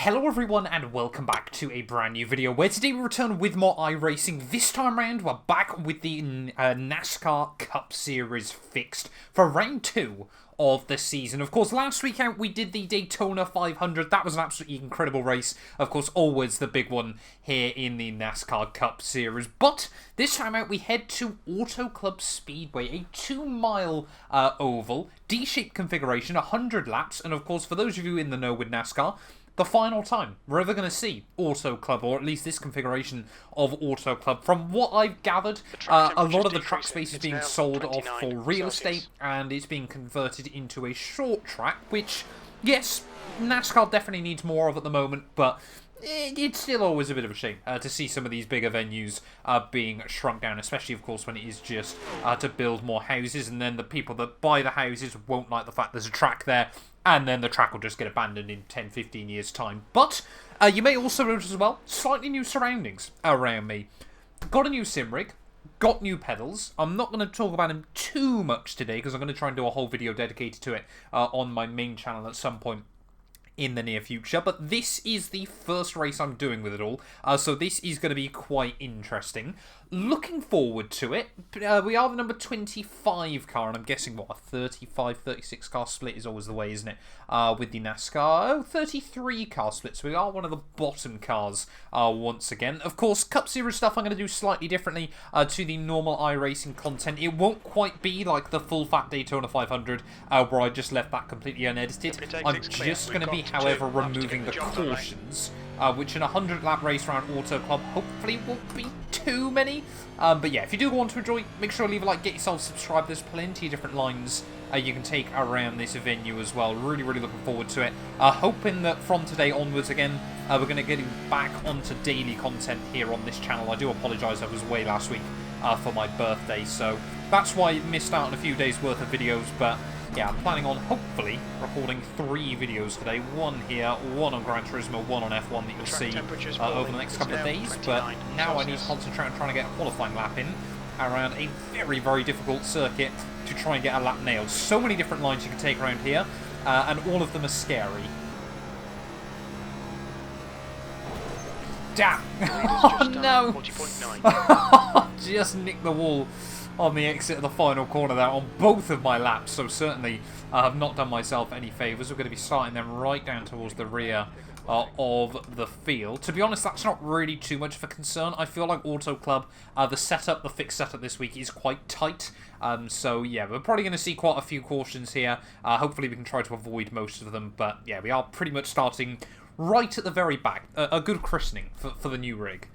Hello everyone and welcome back to a brand new video where today we return with more iRacing. This time around we're back with the NASCAR Cup Series Fixed for round 2 of the season. Of course, last week out we did the Daytona 500. That was an absolutely incredible race. Of course, always the big one here in the NASCAR Cup Series. But this time out we head to Autoclub Speedway, a 2-mile oval, D-shaped configuration, 100 laps. And of course, for those of you in the know with NASCAR, the final time we're ever going to see Autoclub, or at least this configuration of Autoclub. From what I've gathered, a lot of the track space is being sold off for real estate, and it's being converted into a short track, which, yes, NASCAR definitely needs more of at the moment, but it's still always a bit of a shame to see some of these bigger venues being shrunk down, especially, of course, when it is just to build more houses, and then the people that buy the houses won't like the fact there's a track there, and then the track will just get abandoned in 10-15 years' time. But you may also notice as well, slightly new surroundings around me. Got a new sim rig, got new pedals. I'm not going to talk about them too much today, because I'm going to try and do a whole video dedicated to it on my main channel at some point in the near future, but this is the first race I'm doing with it all, so this is going to be quite interesting. Looking forward to it. We are the number 25 car, and I'm guessing, what, a 35-36 car split is always the way, isn't it, with the NASCAR? Oh, 33 car split, so we are one of the bottom cars once again. Of course, Cup Series stuff I'm going to do slightly differently to the normal iRacing content. It won't quite be like the full-fat Daytona 500, where I just left that completely unedited. I'm just going to be, however, removing the cautions, which in a 100-lap race around Autoclub hopefully won't be too many. But yeah, if you do want to enjoy, make sure to leave a like, get yourself subscribed. There's plenty of different lines you can take around this venue as well. Really looking forward to it. Hoping that from today onwards, again, we're going to get back onto daily content here on this channel. I do apologise, I was away last week for my birthday, so that's why I missed out on a few days worth of videos, but yeah, I'm planning on hopefully recording 3 videos today. One here, one on Gran Turismo, one on F1 that you'll see over the next couple of days. But now I need to concentrate on trying to get a qualifying lap in around a very difficult circuit to try and get a lap nailed. So many different lines you can take around here, and all of them are scary. Damn! Oh no! Just nicked the wall on the exit of the final corner there on both of my laps, so certainly I have not done myself any favours. We're going to be starting them right down towards the rear of the field. To be honest, that's not really too much of a concern. I feel like Autoclub, the fixed setup this week is quite tight. So yeah, we're probably going to see quite a few cautions here. Hopefully we can try to avoid most of them, but yeah, we are pretty much starting right at the very back. A good christening for the new rig.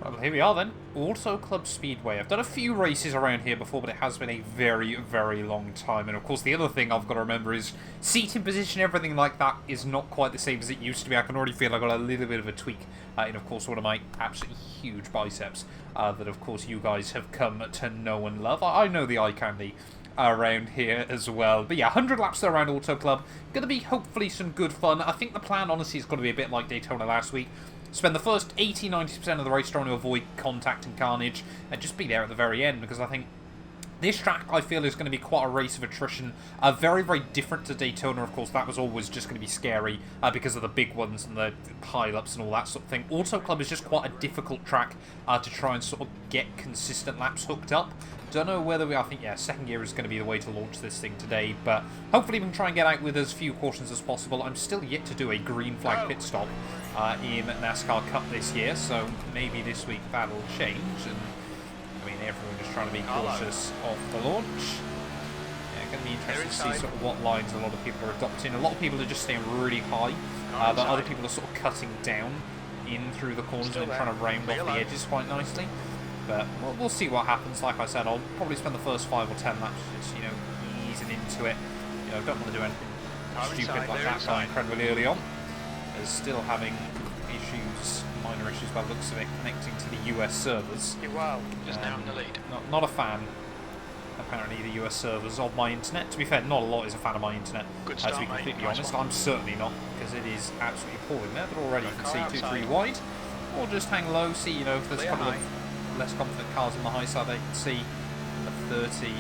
Well, here we are then, Autoclub Speedway. I've done a few races around here before, but it has been a very long time. And of course, the other thing I've got to remember is seating position, everything like that is not quite the same as it used to be. I can already feel I got a little bit of a tweak in, of course, one of my absolutely huge biceps that, of course, you guys have come to know and love. I know the eye candy around here as well. But yeah, 100 laps there around Autoclub. Going to be hopefully some good fun. I think the plan, honestly, is going to be a bit like Daytona last week. Spend the first 80-90% of the race trying to avoid contact and carnage, and just be there at the very end, because I think this track, I feel, is going to be quite a race of attrition. Very different to Daytona, of course. That was always just going to be scary because of the big ones and the pile-ups and all that sort of thing. Autoclub is just quite a difficult track to try and sort of get consistent laps hooked up. Don't know whether I think, yeah, second gear is going to be the way to launch this thing today, but hopefully we can try and get out with as few cautions as possible. I'm still yet to do a green flag pit stop in NASCAR Cup this year, so maybe this week that'll change, and I mean, everyone is trying to be cautious of the launch. Yeah, going to be interesting to see sort of what lines a lot of people are adopting. A lot of people are just staying really high, but other people are sort of cutting down in through the corners and trying to round off the edges quite nicely. But we'll see what happens. Like I said, I'll probably spend the first 5 or 10 laps just, you know, easing into it. You know, don't want to do anything stupid like that guy incredibly early on. Is still having issues, minor issues by the looks of it, connecting to the US servers. Wow, just now in the lead. Not a fan, apparently, the US servers of my internet. To be fair, not a lot is a fan of my internet. Good start, to be completely nice honest, one. I'm certainly not, because it is absolutely appalling there. But already you can see 2-3 wide, or just hang low. See, you know, if there's a couple of less confident cars on the high side, they can see the 30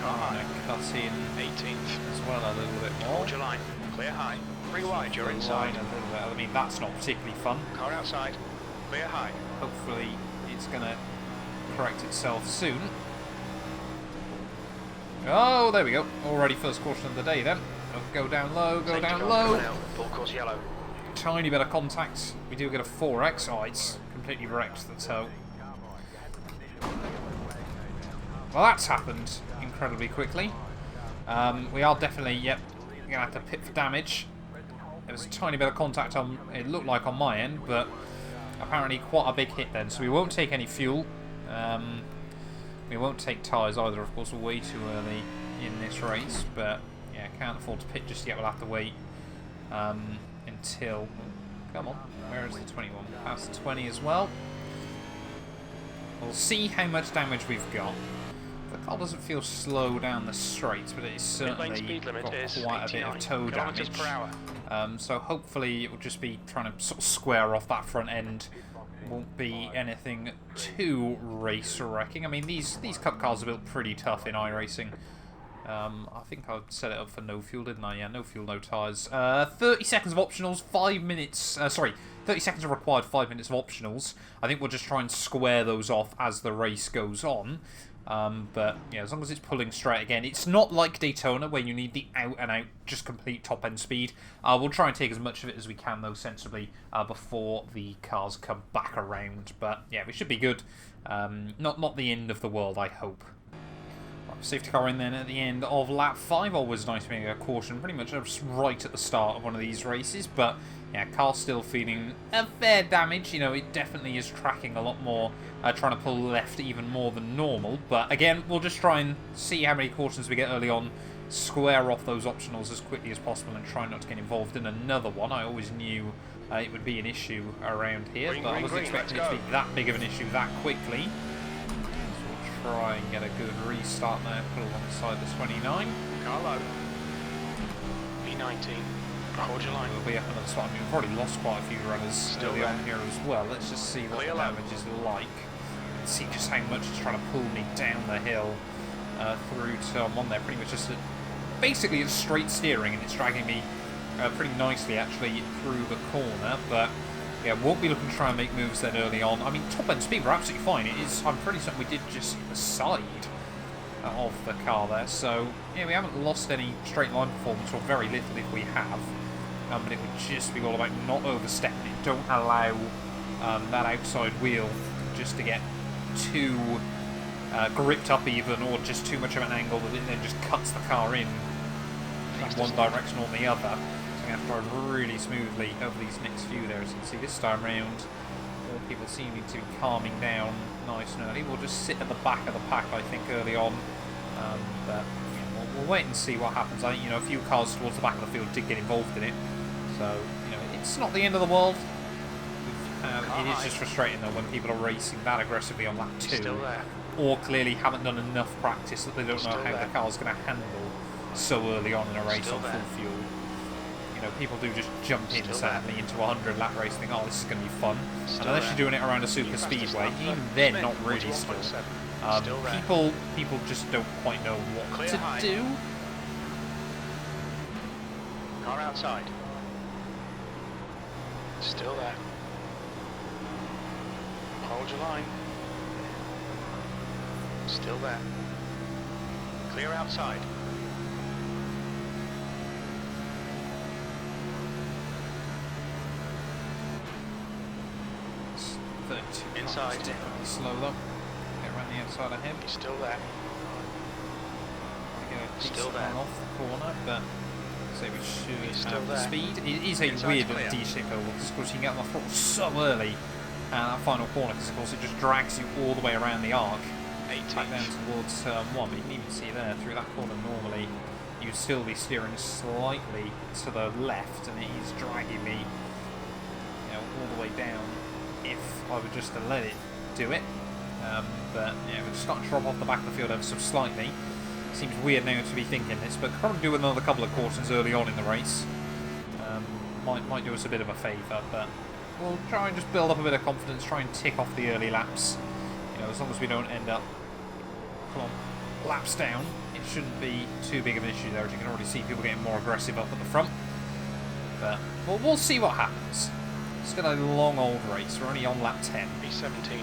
cut in 18th as well a little bit more. Hold your line. Clear high. 3 wide, you're inside. A little bit. I mean, that's not particularly fun. Car outside. Clear high. Hopefully, it's going to correct itself soon. Oh, there we go. Already first caution of the day then. Go down low, go down low. Full course yellow. Tiny bit of contact. We do get a 4X. Oh, it's completely wrecked the toe. Well, that's happened incredibly quickly. We are definitely, yep, going to have to pit for damage. There was a tiny bit of contact on, it looked like on my end, but apparently quite a big hit then. So we won't take any fuel. We won't take tyres either, of course, we're way too early in this race. But yeah, can't afford to pit just yet, we'll have to wait until... Come on, where is the 21? Past the 20 as well. We'll see how much damage we've got. The car doesn't feel slow down the straights, but it's certainly got quite a bit of toe damage. So hopefully it will just be trying to sort of square off that front end. Won't be anything too race-wrecking. I mean, these cup cars are built pretty tough in iRacing. I think I set it up for no fuel, didn't I? Yeah, no fuel, no tyres. 30 seconds of optionals, 5 minutes... sorry, 30 seconds are required, 5 minutes of optionals. I think we'll just try and square those off as the race goes on. But yeah, as long as it's pulling straight again, it's not like Daytona where you need the out-and-out, just complete top-end speed. We'll try and take as much of it as we can, though, sensibly, before the cars come back around. But yeah, we should be good. Not the end of the world, I hope. Right, safety car in then at the end of lap 5. Always nice to make a caution, pretty much right at the start of one of these races. But yeah, car's still feeling a fair damage. You know, it definitely is tracking a lot more, trying to pull left even more than normal. But again, we'll just try and see how many cautions we get early on, square off those optionals as quickly as possible, and try not to get involved in another one. I always knew it would be an issue around here, but I wasn't expecting it to be that big of an issue that quickly. So we'll try and get a good restart now, put alongside the 29. Carlo. P19. Hold your line. We'll be up another spot. I mean, we've already lost quite a few runners early on here as well. Let's just see what the damage is like. See just how much it's trying to pull me down the hill through turn 1 there. Pretty much just basically it's straight steering, and it's dragging me pretty nicely actually through the corner. But yeah, won't be looking to try and make moves then early on. I mean, top end speed, we're absolutely fine. It is. I'm pretty certain we did just hit the side of the car there. So yeah, we haven't lost any straight line performance, or very little if we have. But it would just be all about not overstepping it. Don't allow that outside wheel just to get too gripped up even, or just too much of an angle that it then just cuts the car in one direction or the other. So we're going to have to drive really smoothly over these next few there. As you can see, this time round, all people seeming to be calming down nice and early. We'll just sit at the back of the pack, I think, early on. But yeah, we'll wait and see what happens. I think, you know, a few cars towards the back of the field did get involved in it. So, you know, it's not the end of the world. It is just frustrating, though, when people are racing that aggressively on lap 2, or clearly haven't done enough practice that they don't know how the car's going to handle so early on in a race on full fuel. You know, people do just jump in, sadly, into a 100-lap race and think, oh, this is going to be fun. And unless you're doing it around a super speedway, even then, not really still. People just don't quite know what to do. Car outside. Still there. Hold your line. Still there. Clear outside. It's 32 inside. Definitely slow though. Get around the outside of him. He's still there. Still there. Off the corner, but so we should have the speed. It is a weird little D-shape oval, because of course you can get on the throttle so early at that final corner, because of course it just drags you all the way around the arc, back down towards turn 1. But you can even see there, through that corner normally, you'd still be steering slightly to the left, and it is dragging me, you know, all the way down if I were just to let it do it. But yeah, we're just starting to drop off the back of the field ever so slightly. Seems weird now to be thinking this, but probably do another couple of cautions early on in the race. Might do us a bit of a favour, but we'll try and just build up a bit of confidence, try and tick off the early laps. You know, as long as we don't end up, come on, laps down, it shouldn't be too big of an issue there. As you can already see, people getting more aggressive up at the front. But we'll see what happens. It's still a long old race. We're only on lap 10. B17.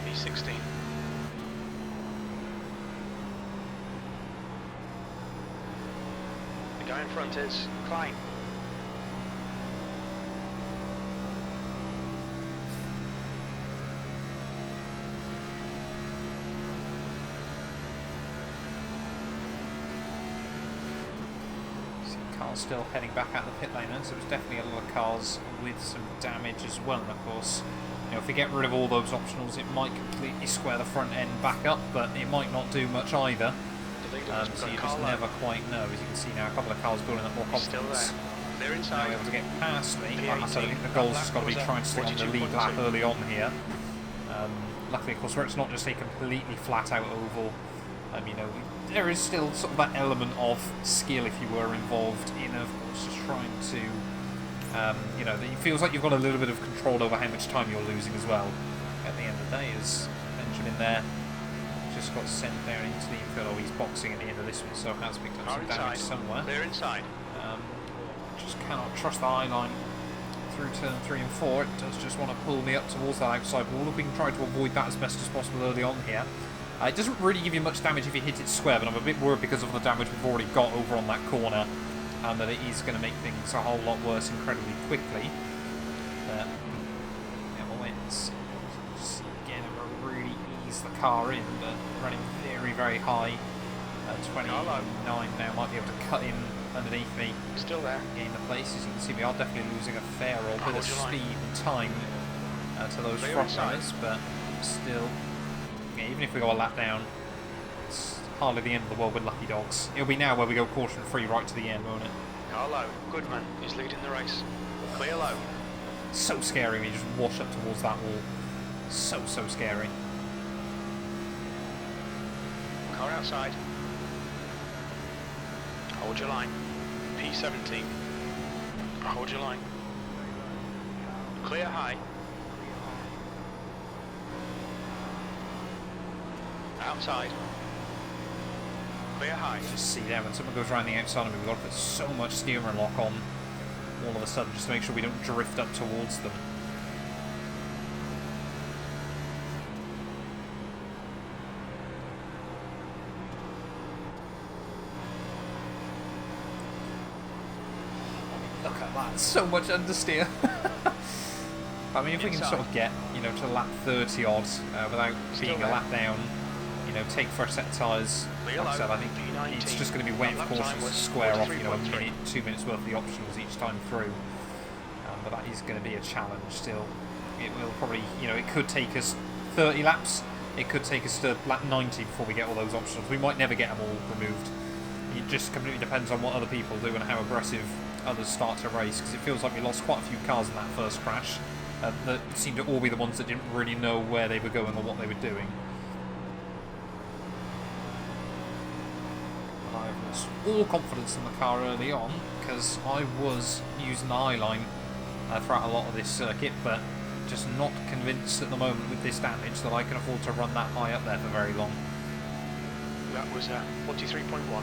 B16. The guy in front is Klein. Car's still heading back out the pit lane, so there's definitely a lot of cars with some damage as well. And of course, you know, if we get rid of all those optionals, it might completely square the front end back up, but it might not do much either. So you just never quite know. As you can see now, a couple of cars building up more confidence. They're inside. Now able to get past me. Like I said, I think the goal's just got to be trying to stay on the lead lap early on here. Luckily, of course, where it's not just a completely flat-out oval. You know, there is still sort of that element of skill, if you were, involved in, of course, just trying to, you know, it feels like you've got a little bit of control over how much time you're losing as well. At the end of the day, is Benjamin there just got sent down into the infield. Oh, he's boxing at the end of this one, so has picked up some damage somewhere. They're inside. Just cannot trust the eye line through turn 3 and 4. It does just want to pull me up towards that outside wall. We can try to avoid that as best as possible early on here. It doesn't really give you much damage if you hit it square, but I'm a bit worried because of the damage we've already got over on that corner, and that it is going to make things a whole lot worse incredibly quickly. Yeah, well, it's just again really ease the car in, but running very, very high. 29 now might be able to cut in underneath me. Still there. Gain the place. As you can see, we are definitely losing a fair old bit of speed and time to those front runners, but still. Even if we go a lap down, it's hardly the end of the world with lucky dogs. It'll be now where we go caution free right to the end, won't it? Carlo, Goodman is leading the race. Clear low. So scary when you just wash up towards that wall. So scary. Car outside. Hold your line. P17. Hold your line. Clear high. Outside. Clear high. Just see there when someone goes around the outside of me, we've got to put so much steering lock on all of a sudden just to make sure we don't drift up towards them. Look at that, so much understeer. I mean, if we can sort of get, you know, to lap 30 odd without being a lap down, you know, take first set of tyres. Like I said, I think it's just going to be waiting for cautions to square off, you know, a minute, 2 minutes worth of the optionals each time through. But that is going to be a challenge still. It will probably, you know, it could take us 30 laps. It could take us to lap 90 before we get all those optionals. We might never get them all removed. It just completely depends on what other people do and how aggressive others start to race, because it feels like we lost quite a few cars in that first crash. That seemed to all be the ones that didn't really know where they were going or what they were doing. I lost all confidence in the car early on because I was using the eye line throughout a lot of this circuit, but just not convinced at the moment with this damage that I can afford to run that high up there for very long. That was 43.1.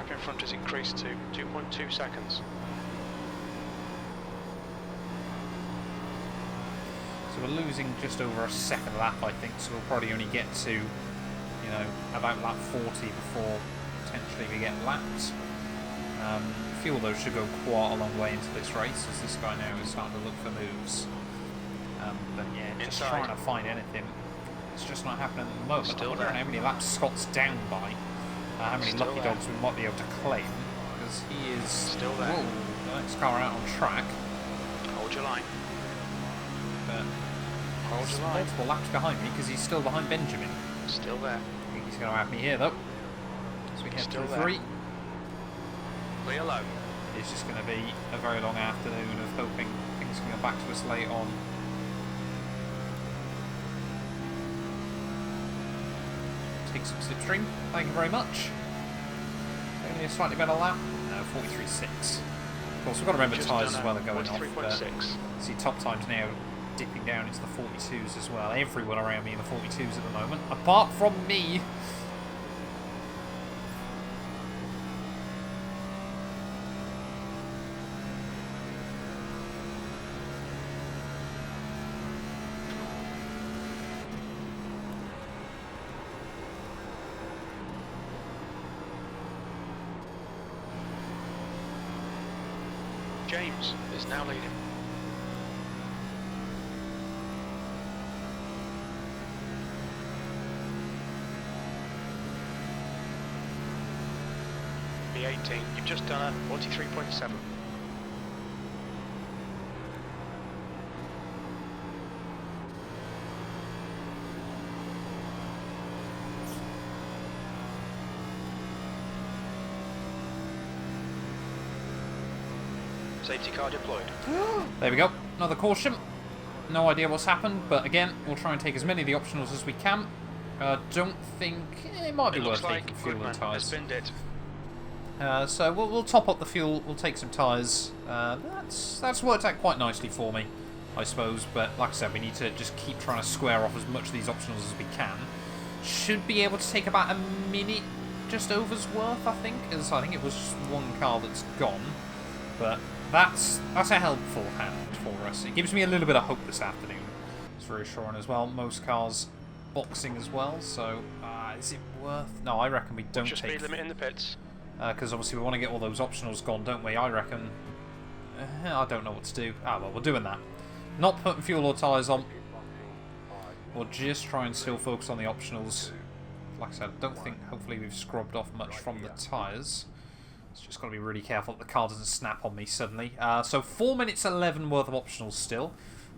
gap in front has increased to 2.2 seconds. So we're losing just over a second lap, I think, so we'll probably only get to, you know, about lap 40 before potentially we get lapped. Fuel though should go quite a long way into this race, as this guy now is starting to look for moves. But yeah, just trying to find anything. It's just not happening at the moment. I wonder how many laps Scott's down by. How many lucky dogs we might be able to claim, because he is still there. Whoa, the next car out on track. Hold your line. But hold your line. Multiple laps behind me because he's still behind Benjamin. Still there. I think he's going to have me here though. So we head through 3. Clear low. It's just going to be a very long afternoon of hoping things can go back to us late on. Take some slipstream. Thank you very much. Only a slightly better lap. No, 43.6. Of course, we've got to remember tyres as well are going off. See, top times now dipping down into the 42s as well. Everyone around me in the 42s at the moment, apart from me. James is now leading. B18, you've just done a 43.7. Safety car deployed. There we go. Another caution. No idea what's happened, but again, we'll try and take as many of the optionals as we can. Don't think it might be worth taking fuel and tyres. So we'll top up the fuel. We'll take some tyres. That's worked out quite nicely for me, I suppose. But like I said, we need to just keep trying to square off as much of these optionals as we can. Should be able to take about a minute, just over's worth, I think, as I think it was one car that's gone, but. That's a helpful hand for us. It gives me a little bit of hope this afternoon. It's reassuring as well. Most cars boxing as well, so is it worth... No, I reckon we don't take... speed limit in the pits. Because obviously we want to get all those optionals gone, don't we? I reckon... I don't know what to do. Ah, well, we're doing that. Not putting fuel or tyres on. We'll just try and still focus on the optionals. Like I said, I don't think, hopefully, we've scrubbed off much from the tyres. It's just got to be really careful that the car doesn't snap on me suddenly. So 4 minutes 11 worth of optionals still.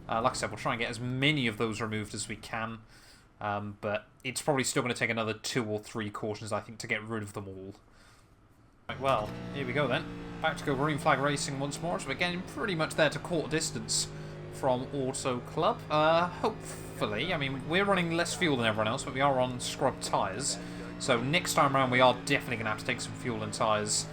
Like I said, we'll try and get as many of those removed as we can. But it's probably still going to take another 2 or 3 cautions, I think, to get rid of them all. Right, well, here we go then. Back to go green flag racing once more. So we're getting pretty much there to quarter distance from Autoclub. Hopefully, I mean, we're running less fuel than everyone else, but we are on scrubbed tyres. So next time around, we are definitely going to have to take some fuel and tyres.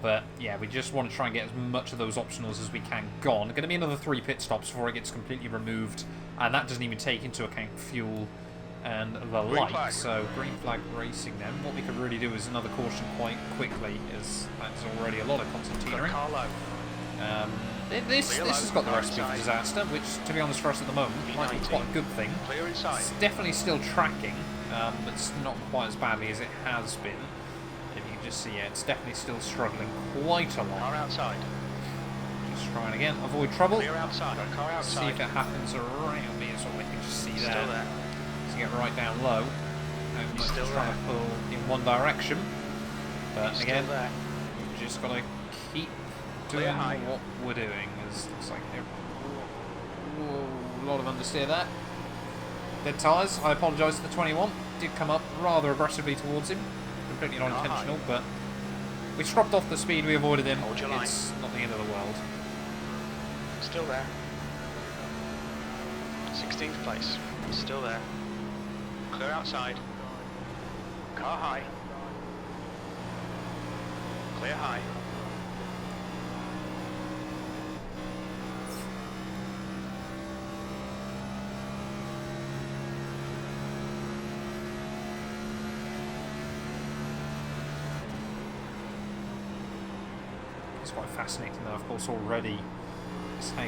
But yeah, we just want to try and get as much of those optionals as we can gone. Going to be another 3 pit stops before it gets completely removed, and that doesn't even take into account fuel and the like. So green flag racing then. What we could really do is another caution quite quickly, as that's already a lot of constant teetering. This has got the recipe for disaster, which, to be honest, for us at the moment, might be quite a good thing. It's definitely still tracking, but it's not quite as badly as it has been. See, yeah, it's definitely still struggling quite a lot. Car outside. Just trying again, avoid trouble. Clear outside. Car outside. See if it happens around me as well. We can just see Still there. So get right down low. And He's still trying to pull in one direction. But He's again, still there. we've just got to keep doing what we're doing. It looks like a lot of understeer there. Dead tyres. I apologise to the 21. Did come up rather aggressively towards him. Completely not intentional, but we scrubbed off the speed, we avoided him. It's not the end of the world. Still there. 16th place. Still there. Clear outside. Car high. Clear high. It's quite fascinating though, of course, already just how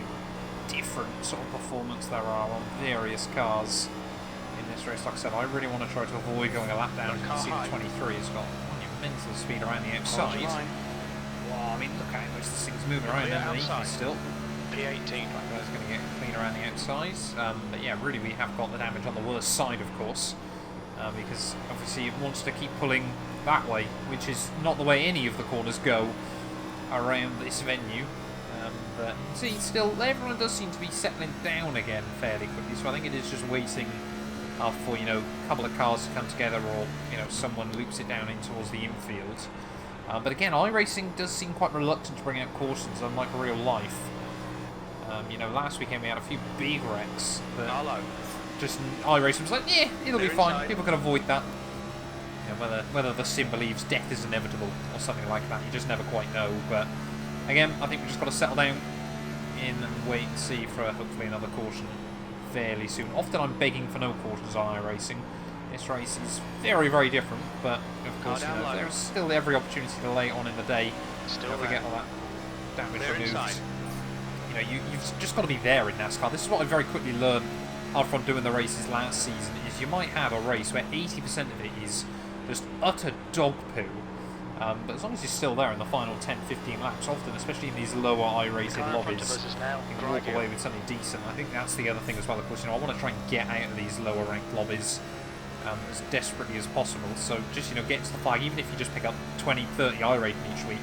different sort of performance there are on various cars in this race. Like I said, I really want to try to avoid going a lap down. You can see the 23 has got monumental speed around the outside. Wow, I mean, look how much this thing's moving around underneath me still. P18. That guy's going to get clean around the outside. But yeah, really we have got the damage on the worst side, of course. Because obviously it wants to keep pulling that way, which is not the way any of the corners go around this venue. But see, still, everyone does seem to be settling down again fairly quickly. So I think it is just waiting for, you know, a couple of cars to come together, or, you know, someone loops it down in towards the infield. But again, iRacing does seem quite reluctant to bring out cautions, unlike real life. You know, last weekend we had a few big wrecks, but just iRacing was like, yeah, it'll be fine. People can avoid that. You know, whether the sim believes death is inevitable or something like that, you just never quite know. But again, I think we just got to settle down in and wait and see for hopefully another caution fairly soon. Often I'm begging for no cautions on iRacing. This race is very, very different, but of course, you know, there's still every opportunity to lay it on in the day. Don't forget all that damage removed. You know, you've just got to be there in NASCAR. This is what I very quickly learned after doing the races last season, is you might have a race where 80% of it is just utter dog poo. But as long as you're still there in the final 10-15 laps, often, especially in these lower I-rated lobbies, you can walk away with something decent. I think that's the other thing as well, of course. You know, I want to try and get out of these lower ranked lobbies as desperately as possible. So just, you know, get to the flag, even if you just pick up 20, 30 I-rating each week,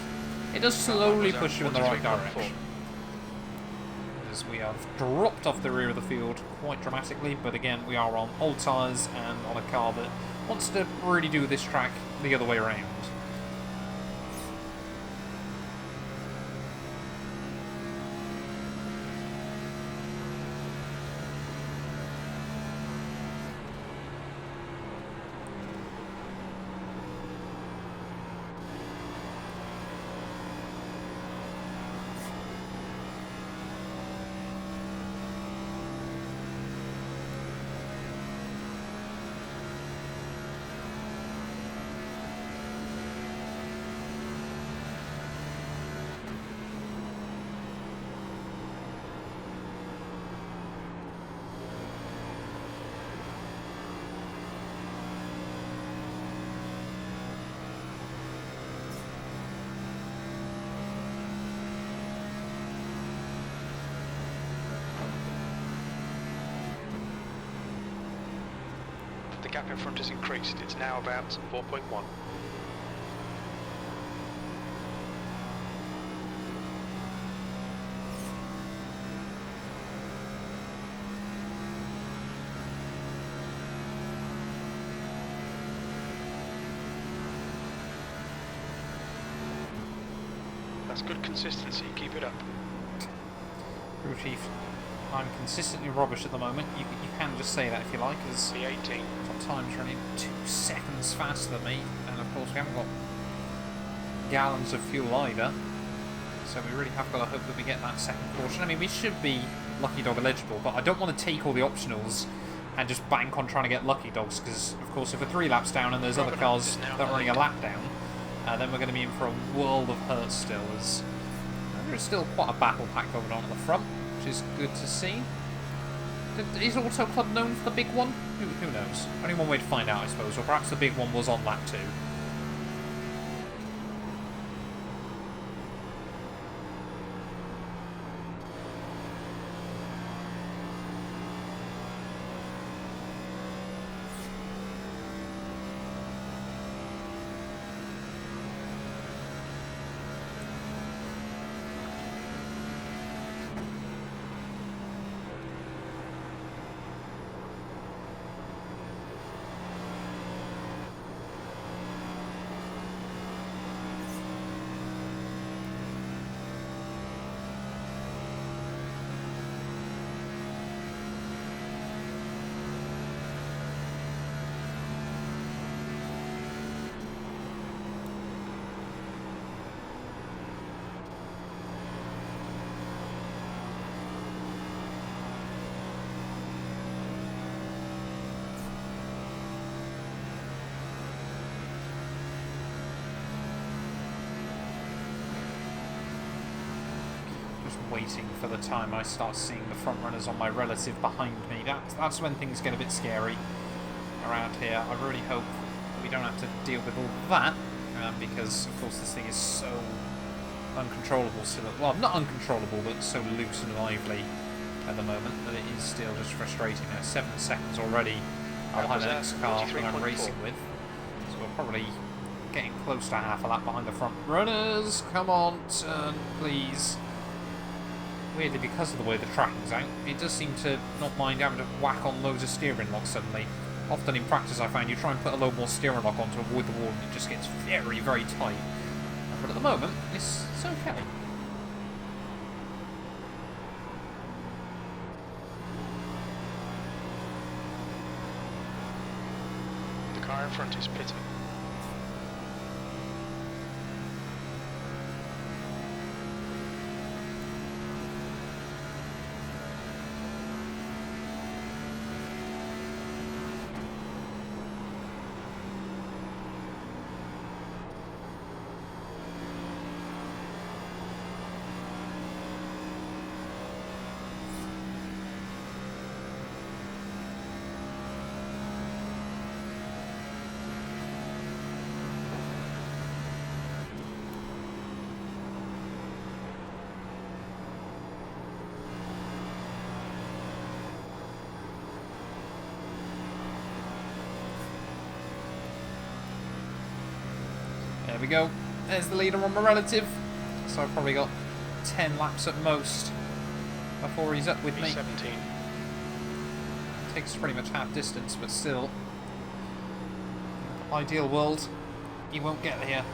it does slowly push you in the right direction. As we have dropped off the rear of the field quite dramatically, but again, we are on old tyres and on a car that wants to really do this track the other way around. The gap in front has increased. It's now about 4.1. That's good consistency. Keep it up. Crew Chief, I'm consistently rubbish at the moment. You can just say that if you like, as The 18. time's running 2 seconds faster than me, and of course we haven't got gallons of fuel either, so we really have got to hope that we get that second caution. I mean, we should be Lucky Dog eligible, but I don't want to take all the optionals and just bank on trying to get Lucky Dogs, because of course if we're 3 laps down and there's other cars that are running a lap down, then we're going to be in for a world of hurt still, as there is still quite a battle pack going on at the front, which is good to see. Is Autoclub known for the big one? Who knows? Only one way to find out, I suppose. Or perhaps the big one was on lap 2. just waiting for the time I start seeing the front runners on my relative behind me. That's when things get a bit scary around here. I really hope we don't have to deal with all that, because of course this thing is so uncontrollable still. Well, not uncontrollable, but so loose and lively at the moment that it is still just frustrating. 7 seconds already behind the next car that I'm racing with, so we're probably getting close to half a lap behind the front runners. Come on, turn, please. Weirdly, because of the way the tracking's out, it does seem to not mind having to whack on loads of steering locks suddenly. Often in practice I find you try and put a load more steering lock on to avoid the wall and it just gets very, very tight. But at the moment, it's okay. The car in front is pitting. There we go. There's the leader on my relative. So I've probably got 10 laps at most before he's up with me. 17. Takes pretty much half distance, but still, ideal world, he won't get here.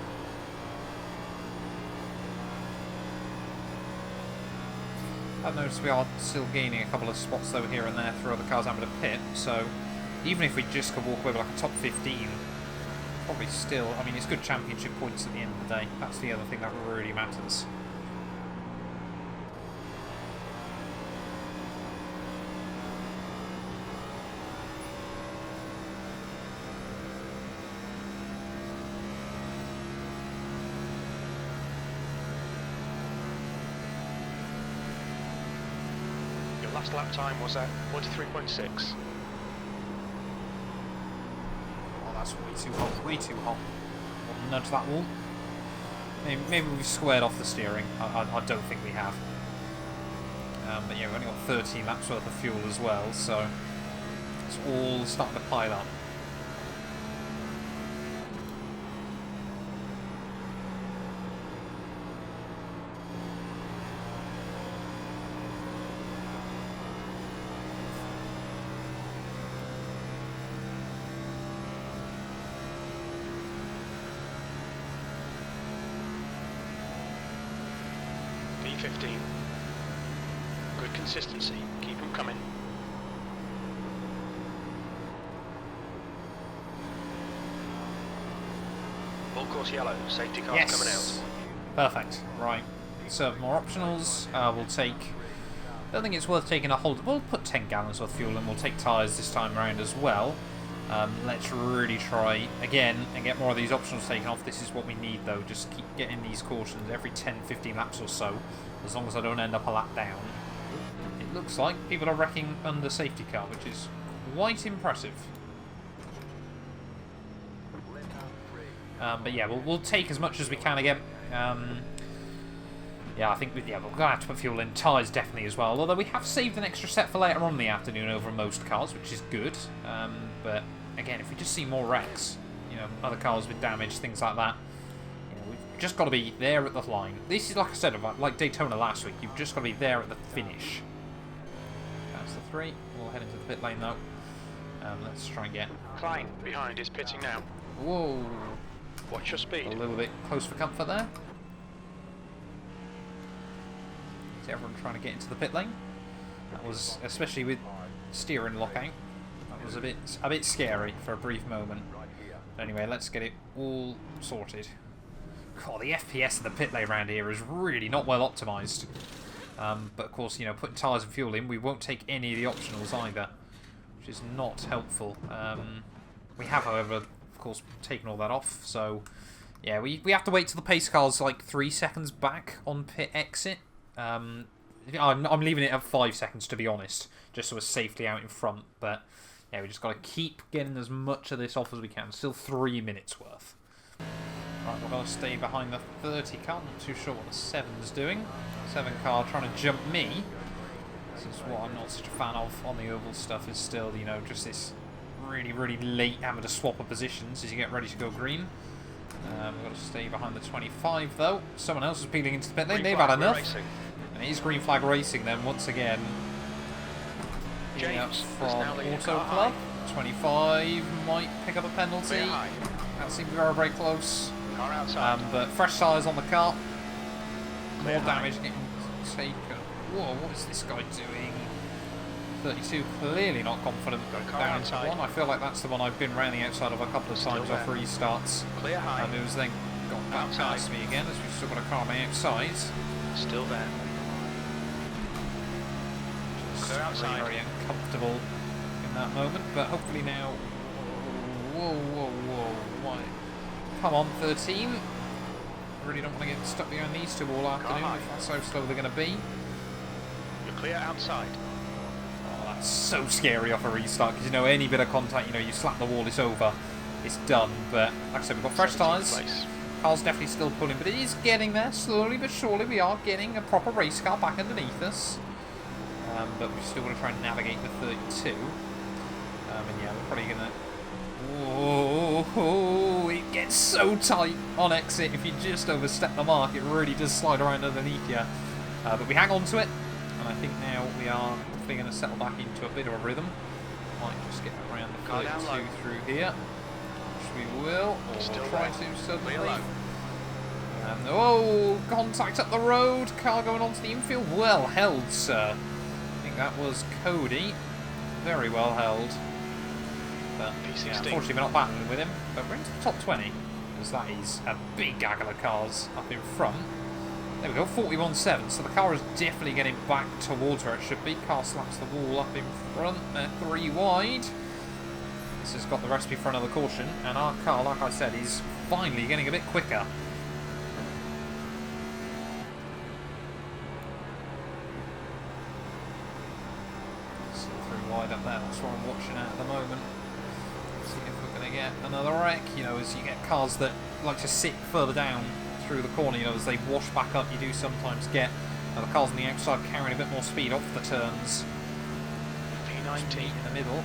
I've noticed we are still gaining a couple of spots though here and there through other cars having to pit, so even if we just could walk away with like a top 15, probably still, I mean, it's good championship points at the end of the day. That's the other thing that really matters. Your last lap time was at 43.6. That's way too hot, way too hot. We'll nudge that wall. Maybe we've squared off the steering. I don't think we have. But yeah, we've only got 13 laps worth of fuel as well, so it's all starting to pile up. P15. Good consistency. Keep them coming. Full course yellow. Safety cars coming out. Perfect. Right. Serve more optionals. We'll take... I don't think it's worth taking a whole... We'll put 10 gallons worth of fuel and we'll take tyres this time around as well. Let's really try again and get more of these optionals taken off. This is what we need though. Just keep getting these cautions every 10-15 laps or so, as long as I don't end up a lap down. It looks like people are wrecking under safety car, which is quite impressive. But yeah, we'll take as much as we can again. Yeah, I think we're going to have to put fuel in. Tyres definitely as well, although we have saved an extra set for later on in the afternoon over most cars, which is good. But again, if we just see more wrecks, you know, other cars with damage, things like that, you know, we've just got to be there at the line. This is, like I said, like Daytona last week, you've just got to be there at the finish. That's the 3. We'll head into the pit lane though. Let's try and get... Klein behind is pitting now. Whoa. Watch your speed. A little bit close for comfort there. Is everyone trying to get into the pit lane? That was, especially with steering lockout, that was a bit scary for a brief moment. But anyway, let's get it all sorted. God, the FPS of the pit lane around here is really not well optimised. But of course, you know, putting tyres and fuel in, we won't take any of the optionals either, which is not helpful. We have, however, of course, taken all that off. So, yeah, we have to wait till the pace car's like 3 seconds back on pit exit. I'm leaving it at 5 seconds, to be honest, just so we're safely out in front. But yeah, we just got to keep getting as much of this off as we can. Still 3 minutes worth. Right, we're going to stay behind the 30 car. Not too sure what the 7's doing. 7 car trying to jump me. This is what I'm not such a fan of on the oval stuff, is still, you know, just this really, really late having to swap of positions as you get ready to go green. We've got to stay behind the 25 though. Someone else is peeling into the pit lane. They've had enough. And it is green flag racing then once again. James from Autoclub. 25 might pick up a penalty. That seems very, very close. But fresh tyres on the car. More damage getting taken. Whoa, what is this guy doing? 32, clearly not confident down into one. I feel like that's the one I've been round the outside of a couple of times off restarts. And it was then got back past me again, as we've still got a car on the outside. Still there. Just very, very uncomfortable in that moment, but hopefully now... Whoa, whoa, whoa, why? Come on, 13. I really don't want to get stuck behind these two all afternoon, if that's how slow they're going to be. You're clear outside. That's so scary off a restart, because you know any bit of contact, you know, you slap the wall, it's over, it's done. But like I said, we've got fresh tyres. Car's definitely still pulling, but it is getting there slowly but surely. We are getting a proper race car back underneath us, but we've still got to try and navigate the 32. And yeah, we're probably gonna. Whoa! It gets so tight on exit. If you just overstep the mark, it really does slide around underneath you. But we hang on to it, and I think now we are. We're going to settle back into a bit of a rhythm. Might just get around the 32 through here, which we will, or we'll try to suddenly. And oh, contact up the road, car going onto the infield. Well held, sir. I think that was Cody. Very well held. But yeah, unfortunately we're not battling with him, but we're into the top 20, because that is a big gaggle of cars up in front. There we go, 41.7, so the car is definitely getting back towards where it should be. Car slaps the wall up in front, they're 3 wide. This has got the recipe for another caution, and our car, like I said, is finally getting a bit quicker. Still 3 wide up there, that's what I'm watching at the moment. See if we're going to get another wreck, you know, as you get cars that like to sit further down through the corner, you know, as they wash back up, you do sometimes get the cars on the outside carrying a bit more speed off the turns. P19 in the middle,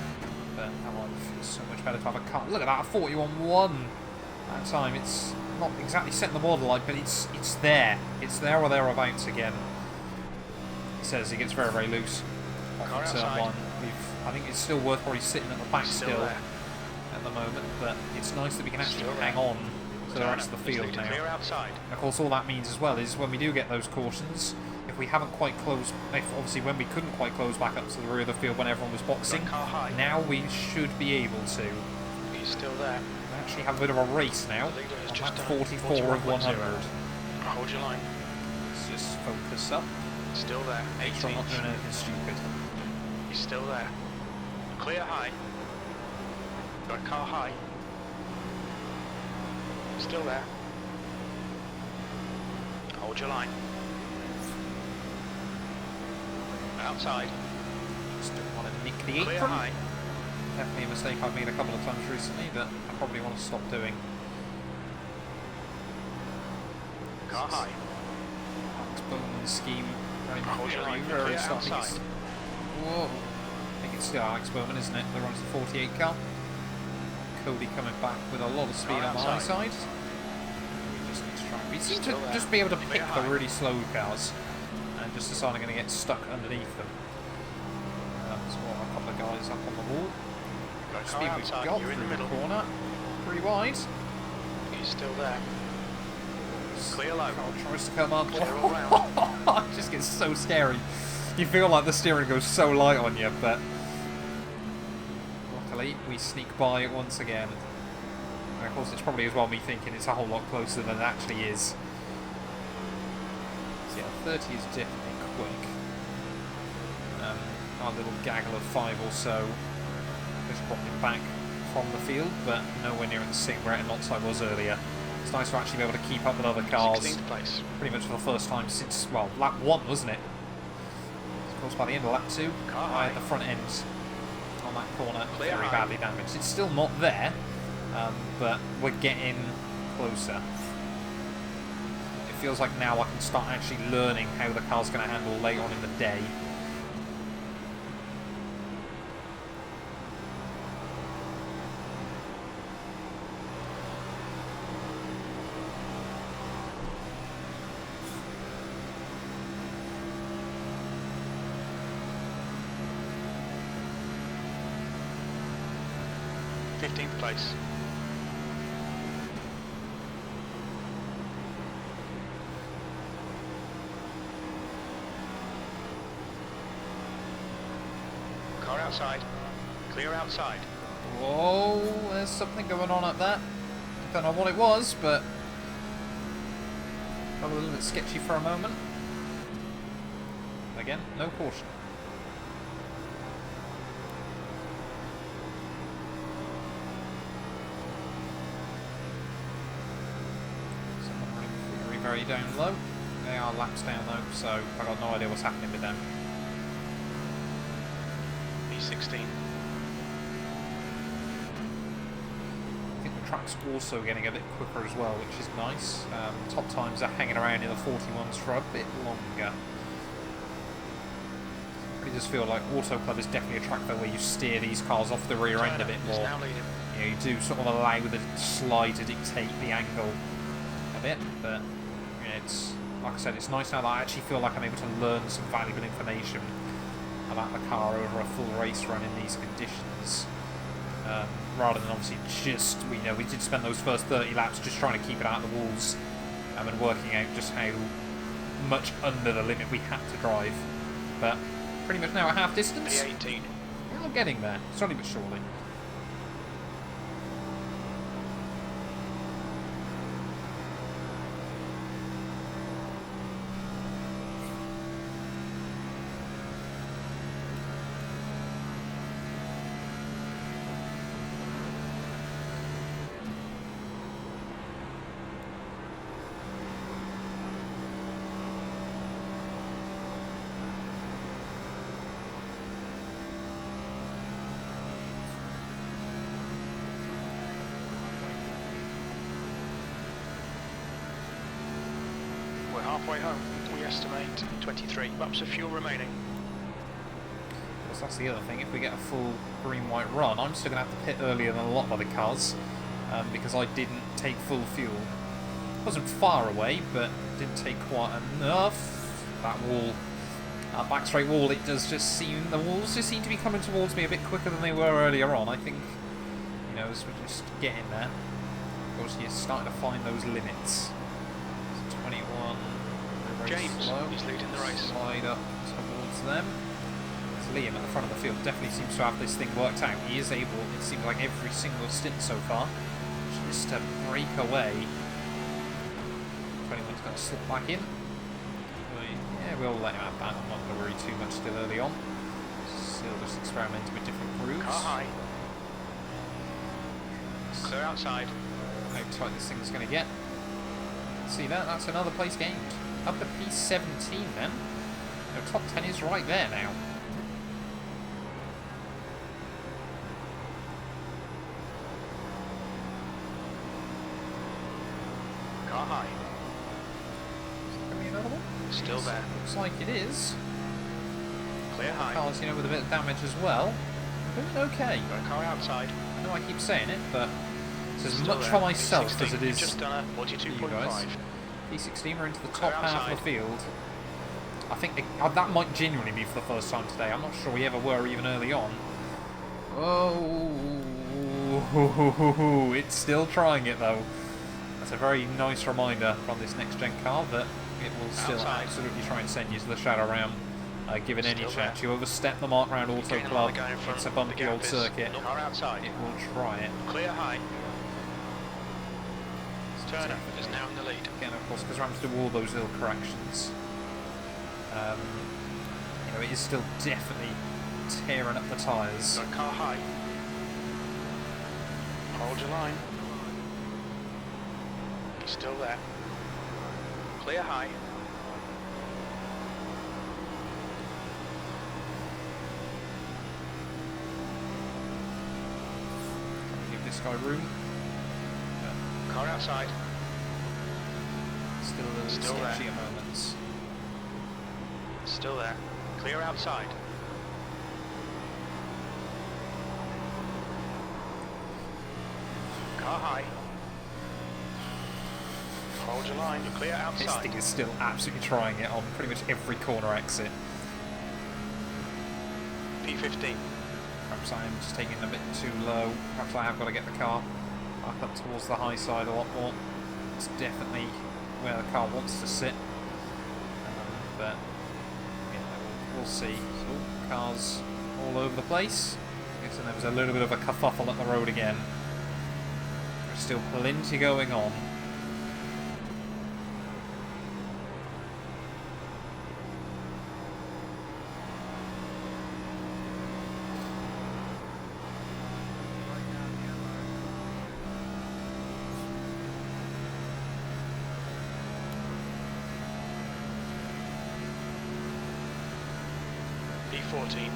but that one feels so much better to have a car. Look at that, 41.1 that time. It's not exactly setting the borderline, but it's there. It's there or thereabouts again. It says he gets very, very loose off the turn 1. I think it's still worth probably sitting at the back still at the moment, but it's nice that we can actually hang on to the rest of the field now. And of course, all that means as well is when we do get those cautions, if we haven't quite closed, obviously when we couldn't quite close back up to the rear of the field when everyone was boxing, now we should be able to. He's still there. We actually have a bit of a race now on that 44 of 100. Hold your line. Let's just focus up. Still there. Make sure I'm not doing anything stupid. He's still there. Clear high. Got car high. Still there. Hold your line. Outside. Just don't want to nick the Clear apron. high. Definitely a mistake I've made a couple of times recently, but I probably want to stop doing. Car high. Alex Bowman's scheme Hold your line. very Clear starting. outside. Whoa. I think it's still Alex Bowman, isn't it? That runs the 48 car. Cody coming back with a lot of speed on the high side. We just need to try. We seem to just be able to pick the really slow cars and just decide I'm going to get stuck underneath them. That's what a couple of guys up on the wall. Speed we've got through the corner. 3 wide. He's still there. Clear low. Carl tries to come up. It just gets so scary. You feel like the steering goes so light on you, but luckily we sneak by it once again. And of course it's probably as well me thinking it's a whole lot closer than it actually is. So yeah, 30 is definitely quick. Our little gaggle of 5 or so just dropping back from the field, but nowhere near at the same rate and outside was earlier. It's nice to actually be able to keep up with other cars. 16th place. Pretty much for the first time since, well, lap 1, wasn't it? Of course, by the end of lap 2, the front end on that corner very badly damaged. It's still not there, but we're getting closer. It feels like now I can start actually learning how the car's going to handle later on in the day. Place. Car outside. Clear outside. Whoa, there's something going on up there. Don't know what it was, but got a little bit sketchy for a moment. Again, no caution. Very down low. They are laps down though, so I've got no idea what's happening with them. B16. I think the track's also getting a bit quicker as well, which is nice. Top times are hanging around in the 41s for a bit longer. It really does feel like Autoclub is definitely a track though where you steer these cars off the rear end a bit more. You know, you do sort of allow the slide to dictate the angle a bit, but it's, like I said, it's nice now that I actually feel like I'm able to learn some valuable information about the car over a full race run in these conditions, rather than obviously just, we did spend those first 30 laps just trying to keep it out of the walls and working out just how much under the limit we had to drive. But pretty much now at half distance, P18. we're getting there, slowly but surely. Halfway home, we estimate 23 laps of fuel remaining. Well, that's the other thing. If we get a full green-white run, I'm still going to have to pit earlier than a lot of other cars because I didn't take full fuel. Wasn't far away, but didn't take quite enough. That wall, that back straight wall, it does just seem, the walls just seem to be coming towards me a bit quicker than they were earlier on. I think, as we're just getting there, of course, you're starting to find those limits. 21. James, he's leading the race. Slide up towards them. It's Liam at the front of the field. Definitely seems to have this thing worked out. He is able, it seems like every single stint so far, just to break away. 21's going to slip back in. Yeah, we'll let him have that. I'm not going to worry too much still early on. Still just experimenting with different grooves. Car high. Clear outside. How tight this thing's going to get. See that? That's another place gained. Up to P17 then. The top 10 is right there now. Car high. Is there going to be another one? Still there. Looks like it is. Clear high. Cars, with a bit of damage as well. Doing okay. Got a car outside. I know I keep saying it, but it's as Still much there. for myself as it is just done a 42.5. P16, we're into the top half of the field. I think that might genuinely be for the first time today. I'm not sure we ever were even early on. Oh, it's still trying it though. That's a very nice reminder from this next gen car that it will still absolutely try and send you to the shadow realm. Given any chance. You overstep the mark round Autoclub, it's a bumpy old circuit. It will try it. Clear high. Turner is now in the lead. Again, of course, because we're having to do all those little corrections. It is still definitely tearing up the tyres. Got car high. Hold your line. Still there. Clear high. Give this guy room. Car outside. Still a little sketchy at moments. Still there. Clear outside. Car high. Hold your line. You're clear outside. This thing is still absolutely trying it on pretty much every corner exit. P15. Perhaps I am just taking it a bit too low. Perhaps I have got to get the car back up towards the high side a lot more. It's definitely where the car wants to sit. But yeah, we'll see. So, cars all over the place. I guess there was a little bit of a kerfuffle at the road again. There's still plenty going on. P14.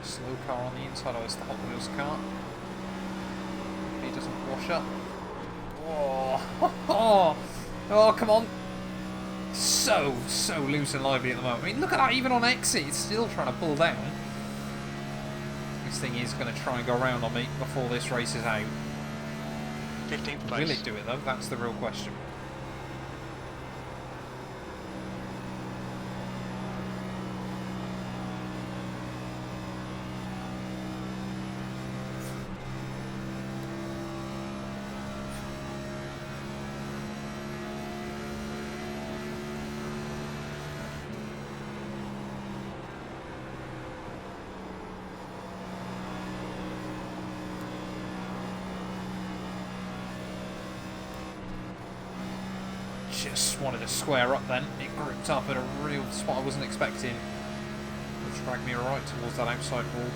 Slow car on the inside. Oh, it's the Hot Wheels car. He doesn't wash up. Oh, come on. So loose and lively at the moment. I mean, look at that, even on exit, it's still trying to pull down. This thing is going to try and go around on me before this race is out. 15th place. Will it do it, though? That's the real question. Just wanted to square up then. It gripped up at a real spot I wasn't expecting. Which dragged me right towards that outside wall.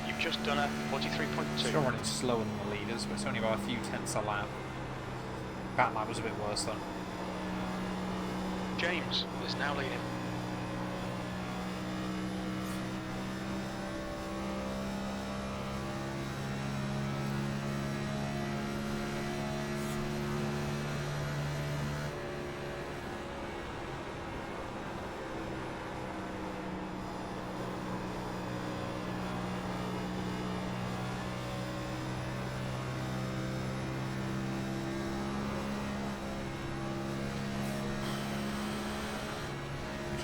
You've just done a 43.2. Still running slower than the leaders, but it's only by a few tenths a lap. That lap was a bit worse though. James is now leading.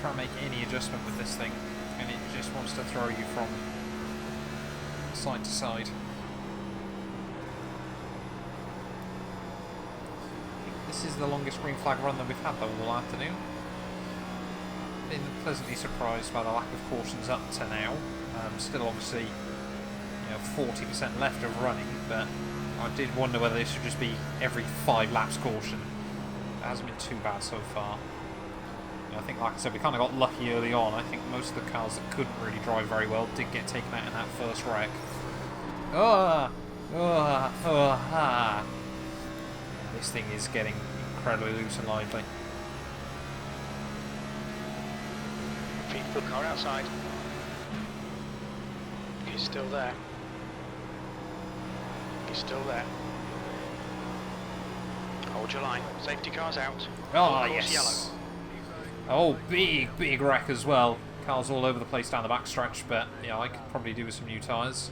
Try and make any adjustment with this thing, and it just wants to throw you from side to side. This is the longest green flag run that we've had though all afternoon. Been pleasantly surprised by the lack of cautions up to now. Still obviously 40% left of running, but I did wonder whether this should just be every 5 laps caution. It hasn't been too bad so far. I think, like I said, we kind of got lucky early on. I think most of the cars that couldn't really drive very well did get taken out in that first wreck. This thing is getting incredibly loose and lively. People car outside. He's still there. He's still there. Hold your line. Safety car's out. Oh, yes. Yellow. Oh, big wreck as well. Cars all over the place down the backstretch, but yeah, I could probably do with some new tyres.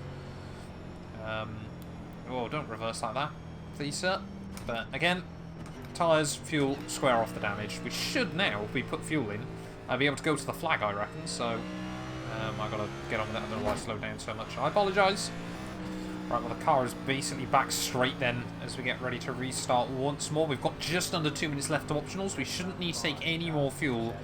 Oh, don't reverse like that, please, sir. But again, tyres, fuel, square off the damage. We should now, if we put fuel in, be able to go to the flag, I reckon. So I've got to get on with that. I don't know why I slowed down so much. I apologise. Right, well, the car is basically back straight then as we get ready to restart once more. We've got just under 2 minutes left of optionals. We shouldn't need to take any more fuel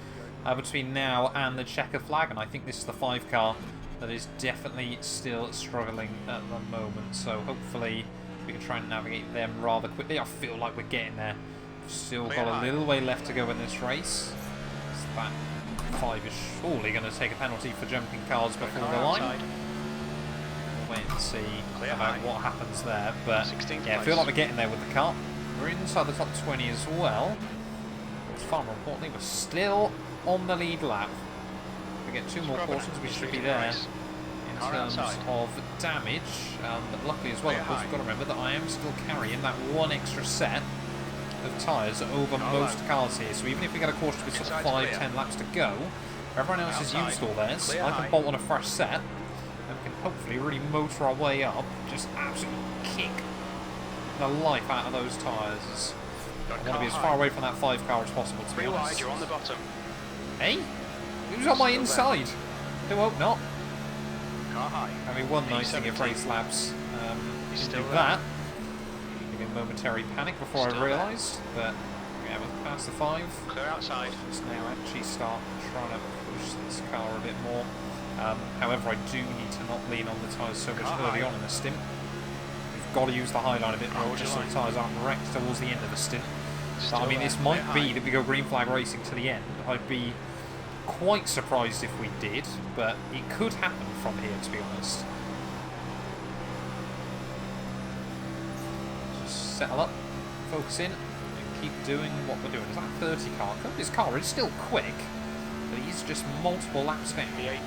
between now and the checker flag, and I think this is the 5 car that is definitely still struggling at the moment. So hopefully we can try and navigate them rather quickly. I feel like we're getting there. Still got a little way left to go in this race. So that 5 is surely going to take a penalty for jumping cars before the line. We'll wait and see about what happens there. But yeah, I feel like we're getting there with the car. We're inside the top 20 as well. It's far more importantly, we're still on the lead lap. If we get 2 more cautions, we should be there in terms of damage. But luckily as well, of course, we've got to remember that I am still carrying that 1 extra set of tyres over most cars here. So even if we get a caution with sort of 5-10 laps to go, everyone else has used all theirs. I can bolt on a fresh set, and we can hopefully really motor our way up, just absolutely kick the life out of those tyres. I want to be as far away from that 5 car as possible, to be honest. You're on the bottom. Hey? Who's on my inside? Who hope not? Car high. Having one nice thing of race laps. Didn't do that. A momentary panic before I realised, but yeah, we're past the 5. Clear outside. Just now actually start trying to push this car a bit more. However, I do need to not lean on the tyres so much early on in the stint. We've got to use the high line a bit more just so the tyres aren't wrecked towards the end of the stint. But I mean, this might be that we go green flag racing to the end. I'd be quite surprised if we did, but it could happen from here, to be honest. Settle up, focus in, and keep doing what we're doing. Is that a 30 car? This car is still quick, but he's just multiple laps down. The 18.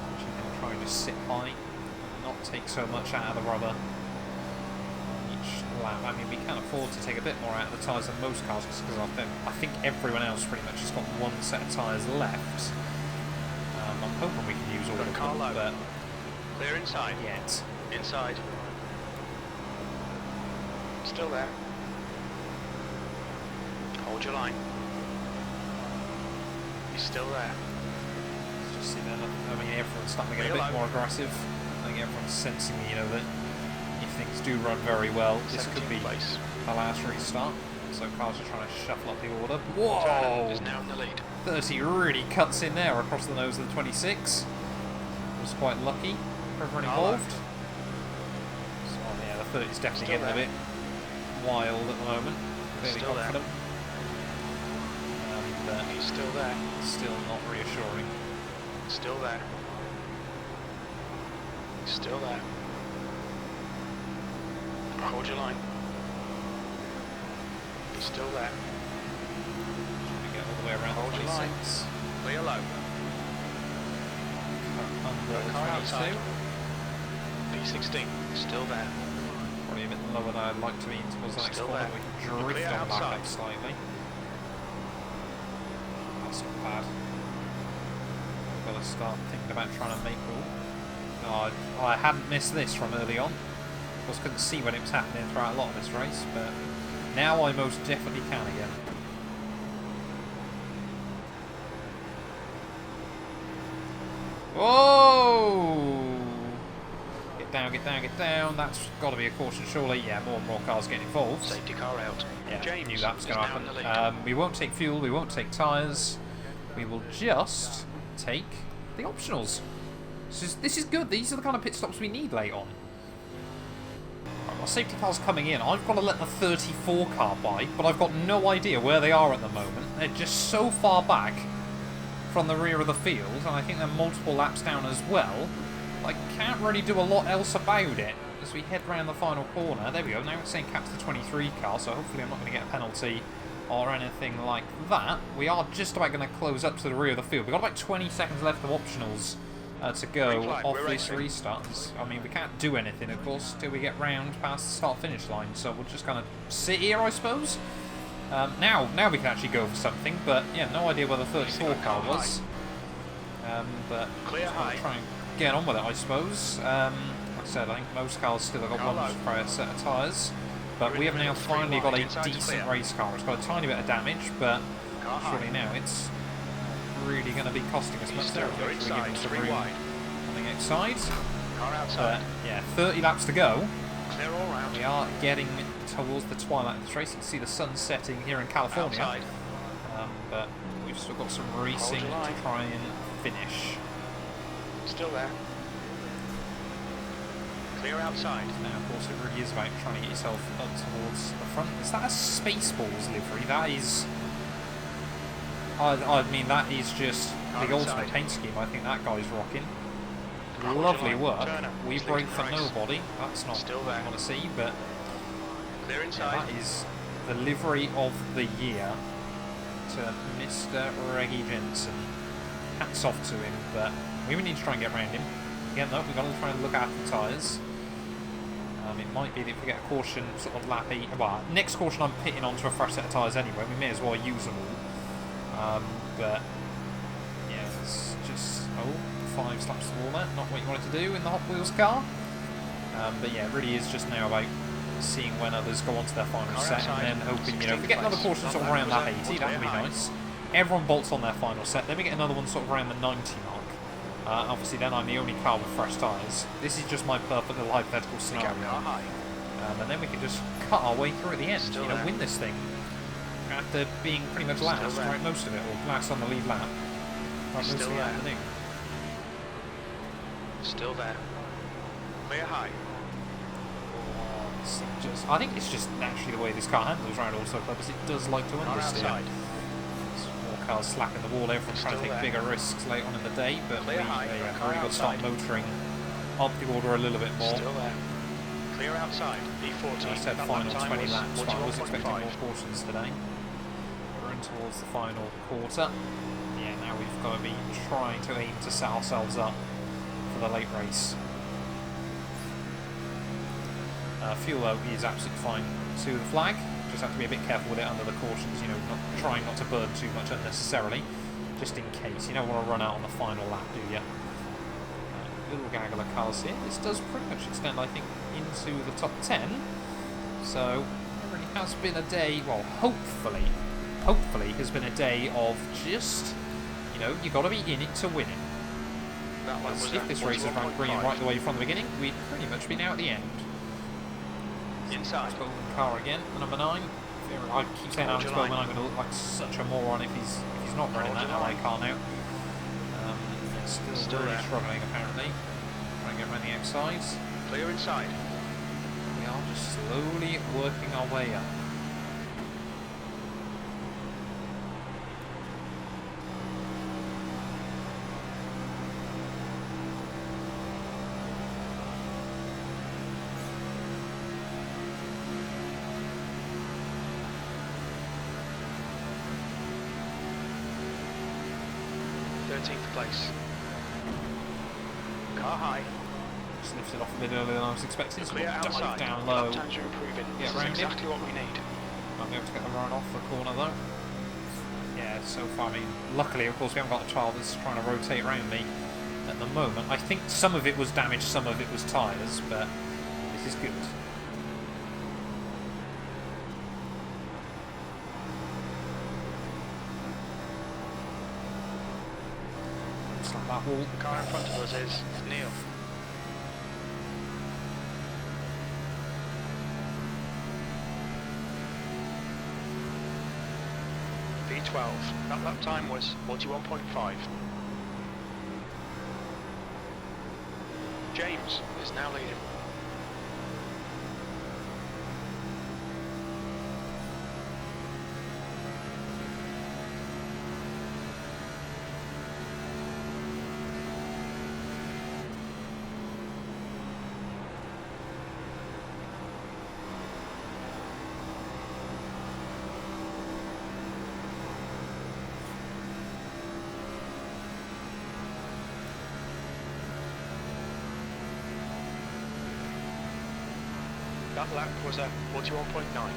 Actually going to try and just sit high, and not take so much out of the rubber on each lap. I mean, we can afford to take a bit more out of the tyres than most cars, because I think everyone else pretty much has got 1 set of tyres left. I'm hoping we can use all of them, but clear inside. Yet. Inside. Still there. Hold your line. He's still there. Let's just see there. I mean, everyone's starting to get a bit more aggressive. I think everyone's sensing, you know, that if things do run very well, this could be the last restart. So cars are trying to shuffle up the order. Whoa! Is now in the lead. 30 really cuts in there across the nose of the 26. Was quite lucky for everyone involved. So yeah, the 30 is definitely getting a bit wild at the moment. Clearly confident. He's still there. Still not reassuring. Still there. Still there. Hold your line. He's still there. Get all the way around Hold the 26. Clear low. Under the car 22. outside. P16, still there. Probably a bit lower than I'd like to be towards the next corner. We can drift on back up slightly. That's not bad. We've got to start thinking about trying to make all. Oh, I hadn't missed this from early on. Of course, couldn't see when it was happening throughout a lot of this race, but now I most definitely can again. Whoa! Get down, get down, get down. That's got to be a caution, surely. Yeah, more and more cars getting involved. Safety car out. Yeah, James knew that was going to happen. We won't take fuel, we won't take tyres. We will just take the optionals. This is good. These are the kind of pit stops we need late on. Right, well, safety car's coming in. I've got to let the 34 car by, but I've got no idea where they are at the moment. They're just so far back from the rear of the field, and I think they're multiple laps down as well. I can't really do a lot else about it as we head round the final corner. There we go. Now it's saying cap to the 23 car, so hopefully I'm not going to get a penalty or anything like that. We are just about going to close up to the rear of the field. We've got about 20 seconds left of optionals to go off this restart. I mean, we can't do anything, of course, till we get round past the start-finish line, so we'll just kind of sit here, I suppose. Now we can actually go for something, but yeah, no idea where the 34 car was. But just want to try and get on with it, I suppose. Like I said, I think most cars still have got one prior set of tyres, but we have now finally got a decent race car. It's got a tiny bit of damage, but surely now it's really going to be costing us much territory. We give them some room coming outside. But yeah, 30 laps to go. Clear all round. We are getting towards the twilight of this race. You can see the sun setting here in California. Outside. But we've still got some racing to try and finish. Still there. Clear outside. Now, of course, it really is about trying to get yourself up towards the front. Is that a Spaceballs livery? That is... I mean, that is just the ultimate paint scheme. I think that guy's rocking. Lovely work. We break for nobody. That's not what I want to see, but Clear inside. that is the livery of the year to Mr. Reggie Jensen. Hats off to him, but we need to try and get around him. Again, though, we've got to try and look at the tyres. It might be that if we get a caution sort of lap 8, well, next caution I'm pitting onto a fresh set of tyres anyway. We may as well use them all. But yeah, it's just 5 slaps to the wall there. Not what you wanted to do in the Hot Wheels car. But yeah, it really is just now about seeing when others go on to their final set and then hoping, you know, if we get another caution sort of around lap 80, that would be nice. Everyone bolts on their final set, then we get another one sort of around the 90 mark. Obviously then I'm the only car with fresh tyres. This is just my perfect little hypothetical scenario. And then we can just cut our way through at the end, you know, win this thing. After being pretty much last throughout most of it, or last on the lead lap. Most of the afternoon. Still there. Clear high. I think it's just naturally the way this car handles around Autoclub, it does like to understeer. More cars slapping the wall, everyone's trying to take bigger risks late on in the day, but we've really got to start motoring up the order a little bit more. Still there. Clear outside. B14. I said final 20 laps, but I was expecting more cautions today. We're in towards the final quarter. Yeah, now we've got to be trying to aim to set ourselves up for the late race. Fuel though is absolutely fine to the flag. Just have to be a bit careful with it under the cautions, you know, trying not to burn too much unnecessarily, just in case. You don't want to run out on the final lap, do you? Little gaggle of cars here. This does pretty much extend, I think, into the top 10. So it really has been a day, well, hopefully has been a day of just, you know, you've got to be in it to win it. If this race has run green right the way from the beginning, we'd pretty much be now at the end. Inside. Bowman car again, number 9. I keep saying Alex Bowman, I'm going to look like such a moron if he's not running that LA car now. Still really struggling apparently. Trying to get around the outsides. Clear inside. We are just slowly working our way up. Place. Car high. Just lifted off a bit earlier than I was expecting. So Clear outside. Down low. Times are improving. Get This around is exactly what we need. Might be able to get the run off the corner though. Yeah, so far, I mean, luckily, of course, we haven't got a child that's trying to rotate around me at the moment. I think some of it was damage, some of it was tyres, but this is good. That wall. The car in front of us is Neil. V12. That lap time was 41.5. James is now leading. That lap was a 41.9.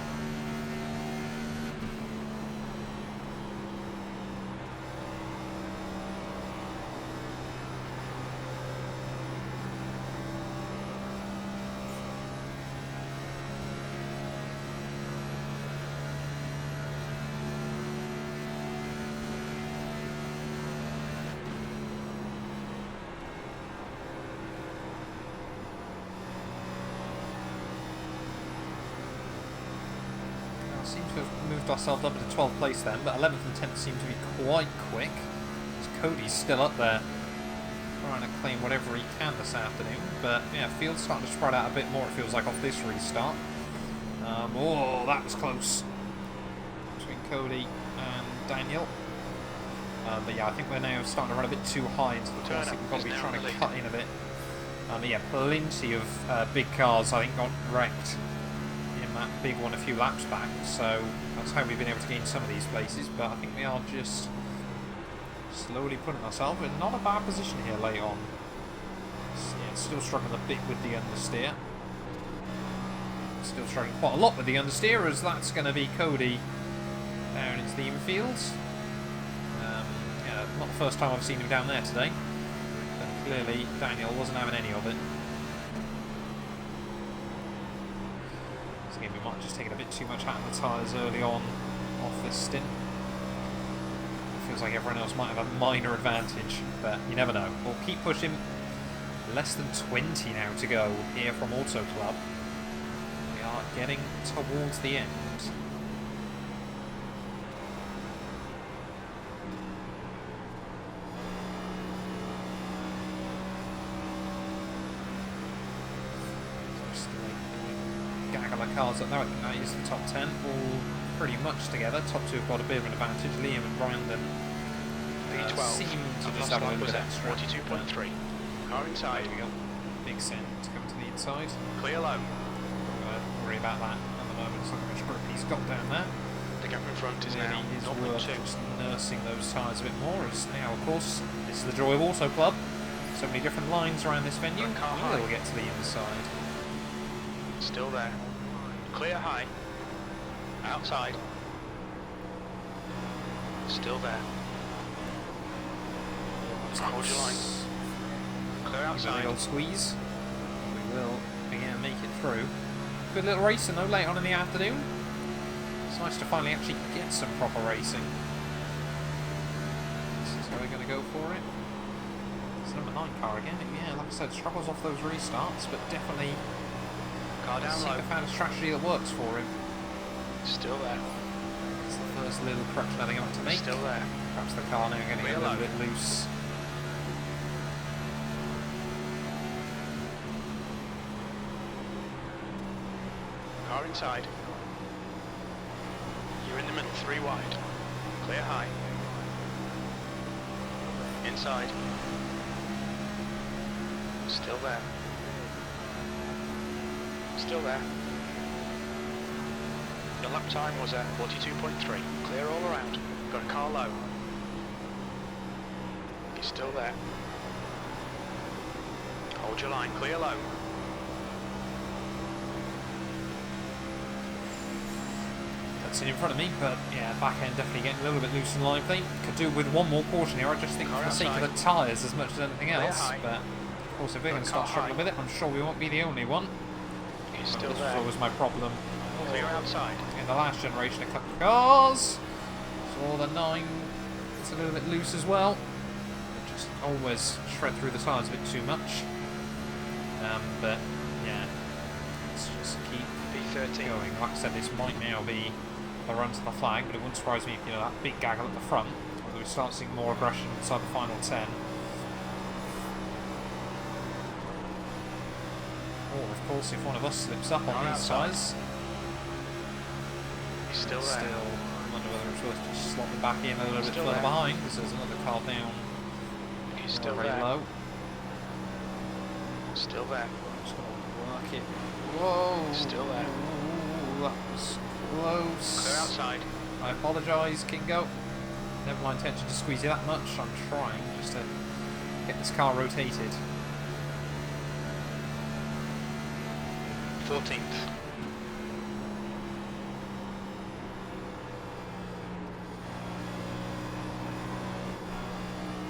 to have moved ourselves up into 12th place then, but 11th and 10th seem to be quite quick. Cody's still up there, trying to claim whatever he can this afternoon. But yeah, field's starting to spread out a bit more, it feels like, off this restart. Oh, that was close between Cody and Daniel. But yeah, I think we're now starting to run a bit too high into the course. I think we've got to be trying to cut in a bit. But yeah, plenty of big cars, I think, got wrecked in that big one a few laps back. So that's how we've been able to gain some of these places. But I think we are just slowly putting ourselves in not a bad position here late on. So, yeah, still struggling a bit with the understeer. Still struggling quite a lot with the understeer, as that's going to be Cody down into the infield. Yeah, not the first time I've seen him down there today. But clearly Daniel wasn't having any of it. So again, we might have just taken a bit too much out of the tyres early on off this stint. Feels like everyone else might have a minor advantage, but you never know. We'll keep pushing. Less than 20 now to go here from Autoclub. We are getting towards the end. Just a gaggle of cars up there. I think that is the top 10. All pretty much together. Top two have got a bit of an advantage. Liam and Brandon seem to just have a little bit extra. 42.3. Car inside. There we go. Big send coming to the inside. Clear low. Don't worry about that at the moment. So much grip he's got down there. The gap in front is Really now is 0.2. worth just nursing those tyres a bit more. As now, of course, this is the joy of Autoclub. So many different lines around this venue. We'll get to the inside. Still there. Clear high. Outside. Still there. Hold your line. Clear outside. Old squeeze. We will again make it through. Good little racing though, late on in the afternoon. It's nice to finally actually get some proper racing. This is how we're going to go for it. It's number 9 car again. Yeah, like I said, struggles off those restarts, but definitely Car down low. found a strategy that works for him. Still there. It's the first little correction I think I have to make. Still there. Perhaps the car now getting a little bit loose. Car inside. You're in the middle, 3 wide. Clear high. Inside. Still there. Still there. Your lap time was at 42.3. Clear all around. Got a car low. He's still there. Hold your line. Clear low. That's in front of me, but yeah, back end definitely getting a little bit loose and lively. Could do with one more caution here, I just think for the sake of the tyres as much as anything else. But of course, if we're going to start struggling with it, I'm sure we won't be the only one. He's still this there. was always my problem. Clear outside. In the last generation, a couple of cars. So the 9, it's a little bit loose as well. Just always shred through the tyres a bit too much. But yeah, let's just keep B13 going. Like I said, this might now be a run to the flag, but it wouldn't surprise me if, you know, that big gaggle at the front, whether we start seeing more aggression inside the final 10. Or, of course, if one of us slips up on these tyres. He's still there. I wonder whether it's worth just slopping back in a little bit Still further there. behind, because there's another car down He's still very there. low. Still there. Just going to work it. Whoa! Still there. Ooh, that was close. Clear outside. I apologise, Kingo. Never my intention to squeeze you that much. I'm trying just to get this car rotated. 14th.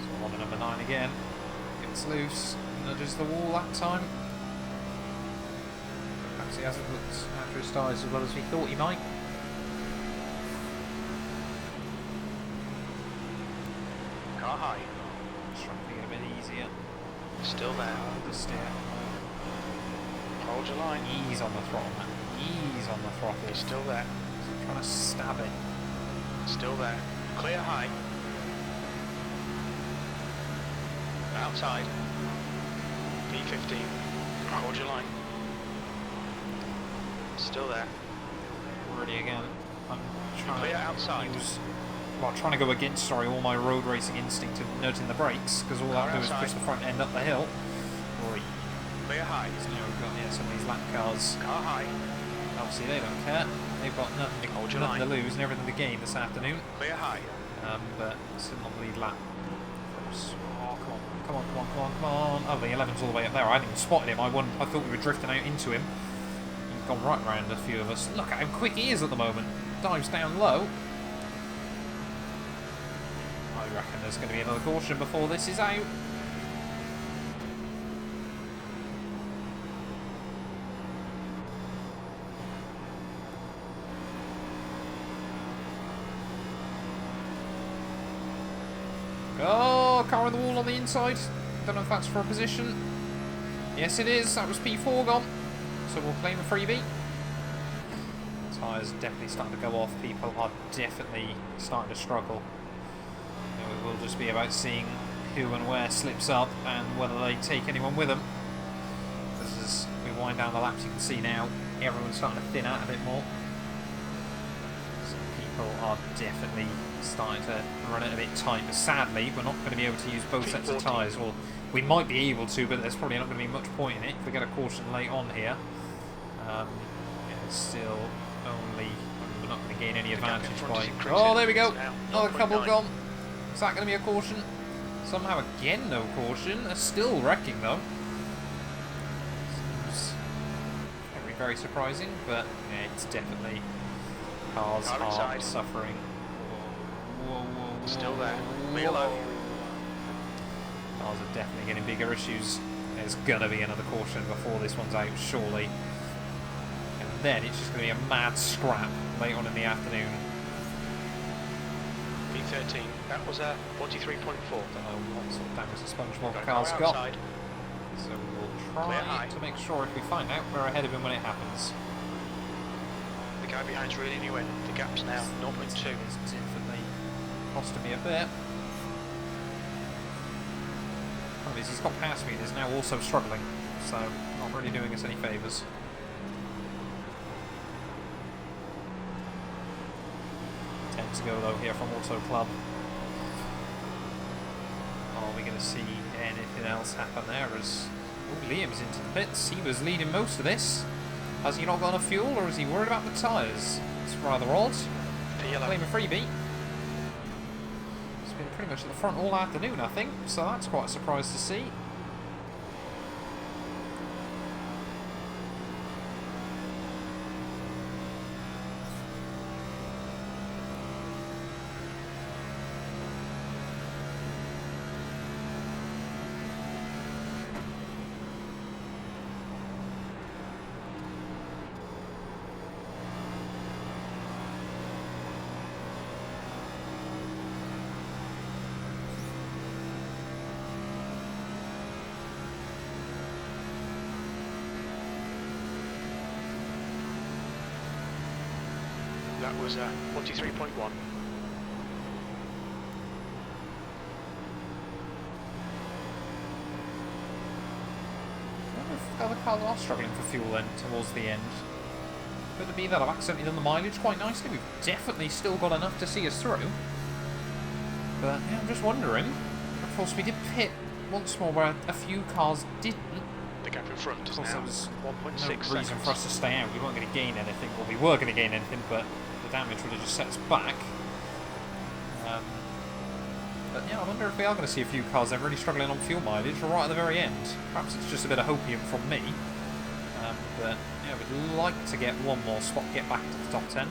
So on to number 9 again. Gets loose. Nudges the wall that time. Perhaps he hasn't looked after his tyres as well as we thought he might. Car high. Just trying to make it a bit easier. Still there. Just steer. Hold your line. Ease on the throttle, man. Ease on the throttle. He's still there. So Trying to stab it. Still there. Clear high. Outside. P15. Hold your line. Still there. Already again. I'm trying Clear to outside. use... Well, trying to go against, sorry, all my road racing instinct of nudging the brakes, because all I do is push the front end up the hill. Clear high. So now we've got some of these lap cars. Car high. Obviously they don't care. They've got nothing to lose and everything to gain this afternoon. Clear high. But still on the lead lap. Oh, come on. Oh, the 11's all the way up there. I hadn't even spotted him. I thought we were drifting out into him. He's gone right round a few of us. Look at how quick he is at the moment. Dives down low. I reckon there's going to be another caution before this is out. Oh, car on the wall on the inside. Don't know if that's for a position. Yes, it is. That was P4 gone. So we'll claim a freebie. Tyres definitely starting to go off. People are definitely starting to struggle. It will just be about seeing who and where slips up and whether they take anyone with them. Because as we wind down the laps, you can see now everyone's starting to thin out a bit more. So people are definitely starting to run it a bit tight, but sadly we're not going to be able to use both sets of tyres. Well, we might be able to, but there's probably not going to be much point in it if we get a caution late on here. It's still only, we're not going to gain any advantage by... Oh, there we go! Another couple gone. Is that going to be a caution? Somehow again no caution. They're still wrecking though. Seems very surprising, but yeah, it's definitely... Cars are suffering. Whoa. Still there. Clear low. Cars are definitely getting bigger issues. There's gonna be another caution before this one's out, surely. And then it's just gonna be a mad scrap late on in the afternoon. P13. That was a 43.4. Don't know what sort of damage the SpongeBob car's got. So we'll try to make sure if we find out we're ahead of him when it happens. The guy behind's really new in. The gap's now 0.2. It's definitely costing me a bit. Problem is, he's got past me and is now also struggling, so not really doing us any favours. Ten to go though here from Autoclub. Are we going to see anything else happen there? As Liam's into the pits. He was leading most of this. Has he not got enough fuel, or is he worried about the tyres? It's rather odd. Claim a freebie. It's been pretty much at the front all afternoon, I think, so that's quite a surprise to see. That was 43.1. Other cars are struggling for fuel then towards the end. Could it be that I've accidentally done the mileage quite nicely? We've definitely still got enough to see us through. But yeah, I'm just wondering. Of course, we did pit once more where a few cars didn't. The gap in front is now 1.6 no reason for us to stay out. We weren't going to gain anything. Well, we were going to gain anything, but the damage would have just set us back. But yeah, I wonder if we are going to see a few cars that are really struggling on fuel mileage right at the very end. Perhaps it's just a bit of hopium from me. But yeah, we'd like to get one more spot, get back to the top 10.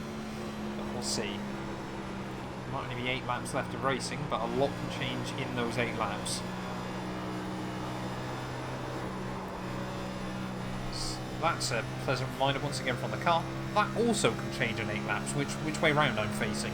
But we'll see. There might only be 8 laps left of racing, but a lot can change in those 8 laps. So that's a pleasant reminder once again from the car. That also can change in 8 laps, which way round I'm facing.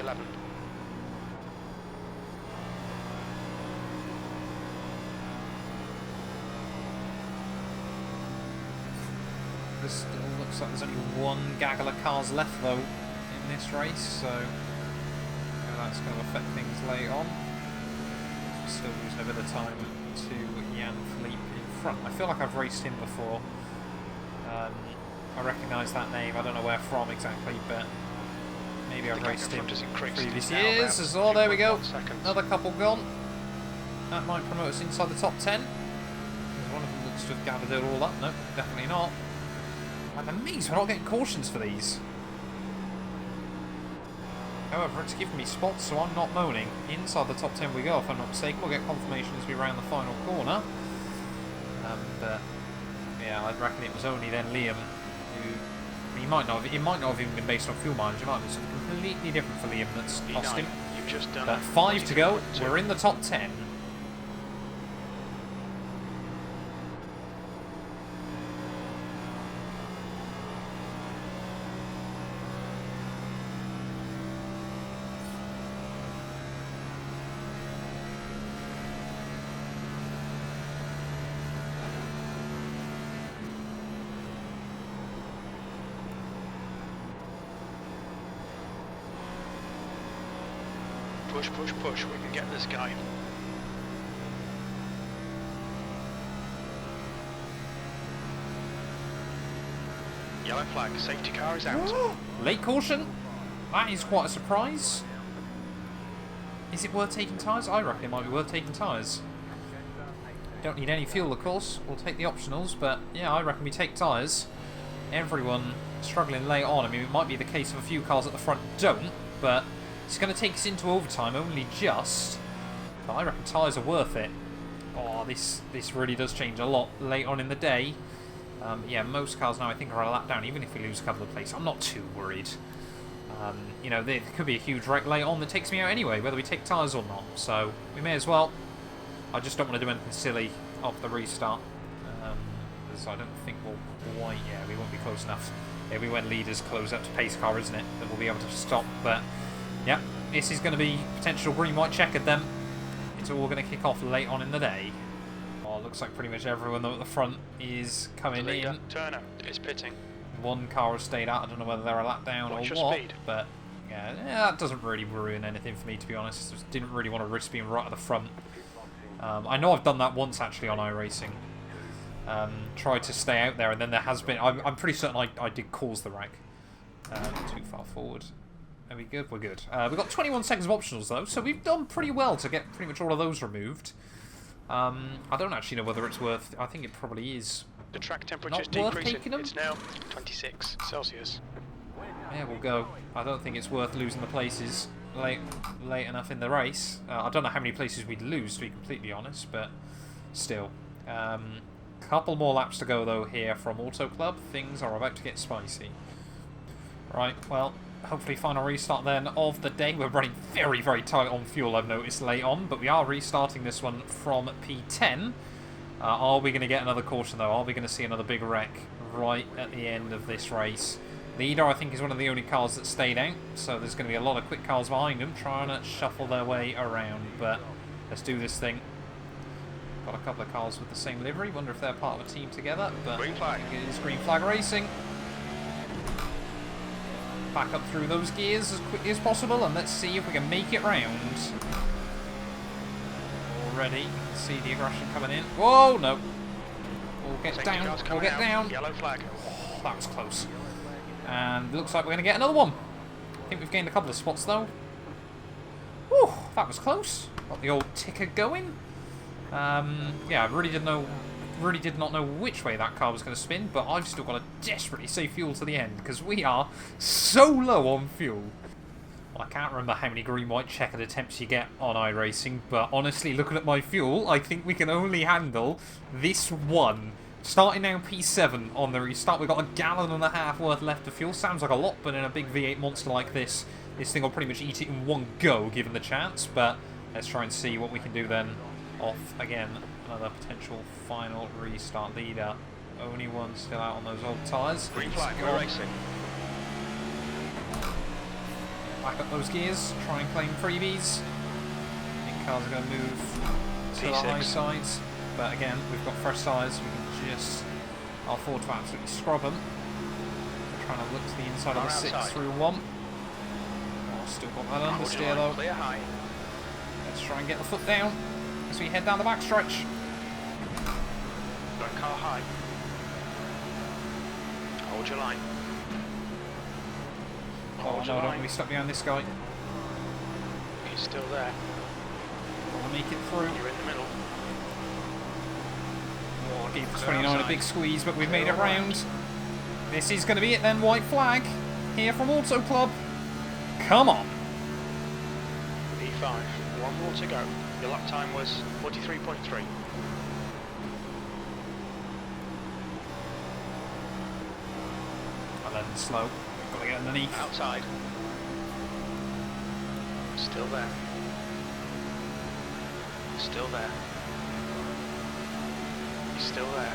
P11. This still looks like there's only one gaggle of cars left though in this race, so that's going to affect things late on. We're still losing a bit of time to Jan Philippe in front. I feel like I've raced him before. I recognise that name. I don't know where from exactly, but maybe I've raced him previous years. Oh, there we go. Another couple gone. That might promote us inside the top 10. One of them looks to have gathered it all up. No, definitely not. I'm amazed we're not getting cautions for these. However, it's given me spots, so I'm not moaning. Inside the top 10 we go, if I'm not mistaken. We'll get confirmation as we round the final corner. But yeah, I reckon it was only then Liam who... It might not have even been based on fuel mileage. It might have been something completely different for Liam that's cost him. You've just done But 5 to go. We're in the top 10. Push, push, push. We can get this guy. Yellow flag. Safety car is out. Late caution. That is quite a surprise. Is it worth taking tyres? I reckon it might be worth taking tyres. Don't need any fuel, of course. We'll take the optionals, but yeah, I reckon we take tyres. Everyone struggling late on. I mean, it might be the case of a few cars at the front don't, but it's going to take us into overtime, only just. But I reckon tyres are worth it. Oh, this really does change a lot late on in the day. Yeah, most cars now I think are a lap down, even if we lose a couple of places. I'm not too worried. You know, there could be a huge wreck late on that takes me out anyway, whether we take tyres or not. So we may as well. I just don't want to do anything silly off the restart. Because I don't think we'll quite... Yeah, we won't be close enough. Yeah, we went leaders close up to pace car, isn't it? That we'll be able to stop, but... Yeah, this is going to be potential green-white checkered then. It's all going to kick off late on in the day. Oh, looks like pretty much everyone at the front is coming in. Turner is pitting. One car has stayed out. I don't know whether they're a lap down or what. Speed? But yeah, that doesn't really ruin anything for me, to be honest. Just didn't really want to risk being right at the front. I know I've done that once actually on iRacing. Tried to stay out there, and then there has been... I'm pretty certain I did cause the wreck. Too far forward. Are we good? We're good. We've got 21 seconds of optionals, though, so we've done pretty well to get pretty much all of those removed. I don't actually know whether it's worth... I think it probably is. The track temperature is decreasing. It's now 26 Celsius. Yeah, we'll go. I don't think it's worth losing the places late enough in the race. I don't know how many places we'd lose, to be completely honest, but still. Couple more laps to go, though, here from Autoclub. Things are about to get spicy. Right, well... Hopefully final restart then of the day. We're running very, very tight on fuel, I've noticed, late on. But we are restarting this one from P10. Are we going to get another caution, though? Are we going to see another big wreck right at the end of this race? Leader, I think, is one of the only cars that stayed out. So there's going to be a lot of quick cars behind them trying to shuffle their way around. But let's do this thing. Got a couple of cars with the same livery. Wonder if they're part of a team together. But green flag. I think it is green flag racing. Back up through those gears as quickly as possible, and let's see if we can make it round. Already, see the aggression coming in. Whoa, no. We'll get down. We'll get down. Yellow flag. Oh, that was close. And looks like we're going to get another one. I think we've gained a couple of spots, though. Whew, that was close. Got the old ticker going. Yeah, I really did not know which way that car was going to spin, but I've still got to desperately save fuel to the end, because we are so low on fuel. Well, I can't remember how many green-white checkered attempts you get on iRacing, but honestly, looking at my fuel, I think we can only handle this one. Starting now P7 on the restart, we've got 1.5 gallons worth left of fuel. Sounds like a lot, but in a big V8 monster like this thing will pretty much eat it in one go, given the chance, but let's try and see what we can do then. Off again. Another potential final restart leader. Only one still out on those old tyres. Green flag, we're racing. back up those gears, try and claim freebies. I think cars are going to move to the high sides, but again, we've got fresh tyres, we can just afford to absolutely scrub them. We're trying to look to the inside of the 6 through 1. Oh, still got that understeer though. Clear high. Let's try and get the foot down as we head down the backstretch. Got car high. Hold your line. Oh no, don't want to be stuck behind this guy. He's still there. Want to make it through. You're in the middle. Oh, gave 29 a big squeeze, but we've made it round. This is going to be it then, white flag. Here from Autoclub. Come on. P5. One more to go. Your lap time was 43.3. And then slow. Got to get underneath. Outside. Still there. Still there. He's still there.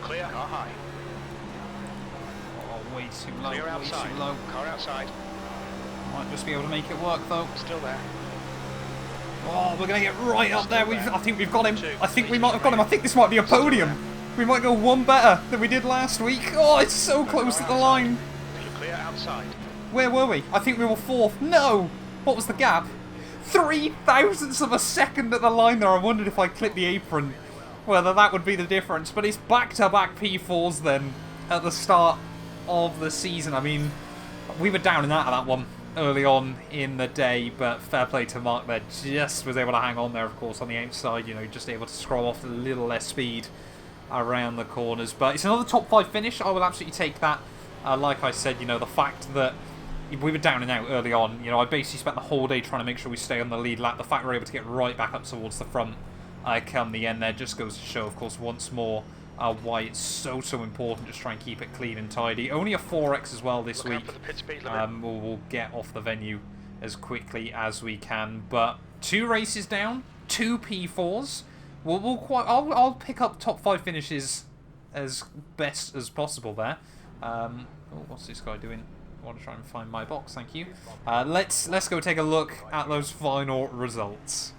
Clear. Car high. Oh, way too low. Clear outside. Way too low. Car outside. Might just be able to make it work though. Still there. Oh, we're going to get right up there. I think we've got him. I think we might have Still got him. I think this might be a podium. We might go one better than we did last week. Oh, it's so close to the line. You're clear outside. Where were we? I think we were 4th. No! What was the gap? 0.003 of a second at the line there. I wondered if I clipped the apron, whether that would be the difference. But it's back-to-back P4s then at the start of the season. I mean, we were down and out of that one early on in the day, but fair play to Mark there. Just was able to hang on there, of course, on the outside. You know, just able to scroll off a little less speed around the corners. But it's another top 5 finish. I will absolutely take that. Like I said, you know, the fact that we were down and out early on, you know, I basically spent the whole day trying to make sure we stay on the lead lap. The fact we're able to get right back up towards the front come the end there just goes to show, of course, once more why it's so important. Just try and keep it clean and tidy. Only a 4X as well this week. We'll get off the venue as quickly as we can. But 2 races down, 2 P4s. I'll pick up top 5 finishes as best as possible there. Oh, what's this guy doing? I want to try and find my box, thank you. Let's go take a look at those final results.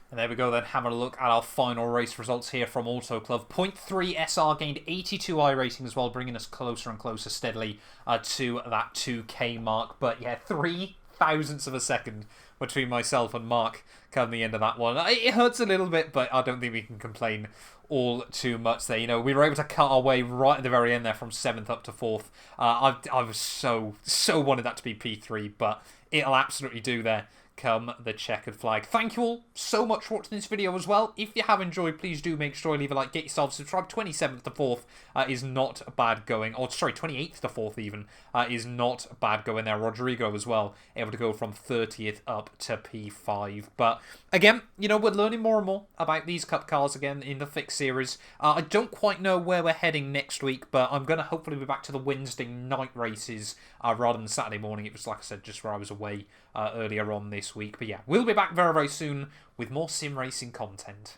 And there we go then, having a look at our final race results here from Autoclub. 0.3 SR gained 82 iRacing as well, bringing us closer and closer steadily to that 2K mark. But yeah, 0.003 of a second between myself and Mark come the end of that one. It hurts a little bit, but I don't think we can complain all too much there. You know, we were able to cut our way right at the very end there from 7th up to 4th. I was so wanted that to be P3, but it'll absolutely do there come the checkered flag. Thank you all so much for watching this video as well. If you have enjoyed, please do make sure you leave a like, get yourself subscribed. 27th to 4th is not bad going. Or sorry, 28th to 4th even is not bad going there. Rodrigo as well, able to go from 30th up to P5. But again, you know, we're learning more and more about these cup cars again in the fixed series. I don't quite know where we're heading next week, but I'm going to hopefully be back to the Wednesday night races rather than Saturday morning. It was, like I said, just where I was away earlier on this week. But yeah, we'll be back very, very soon with more sim racing content.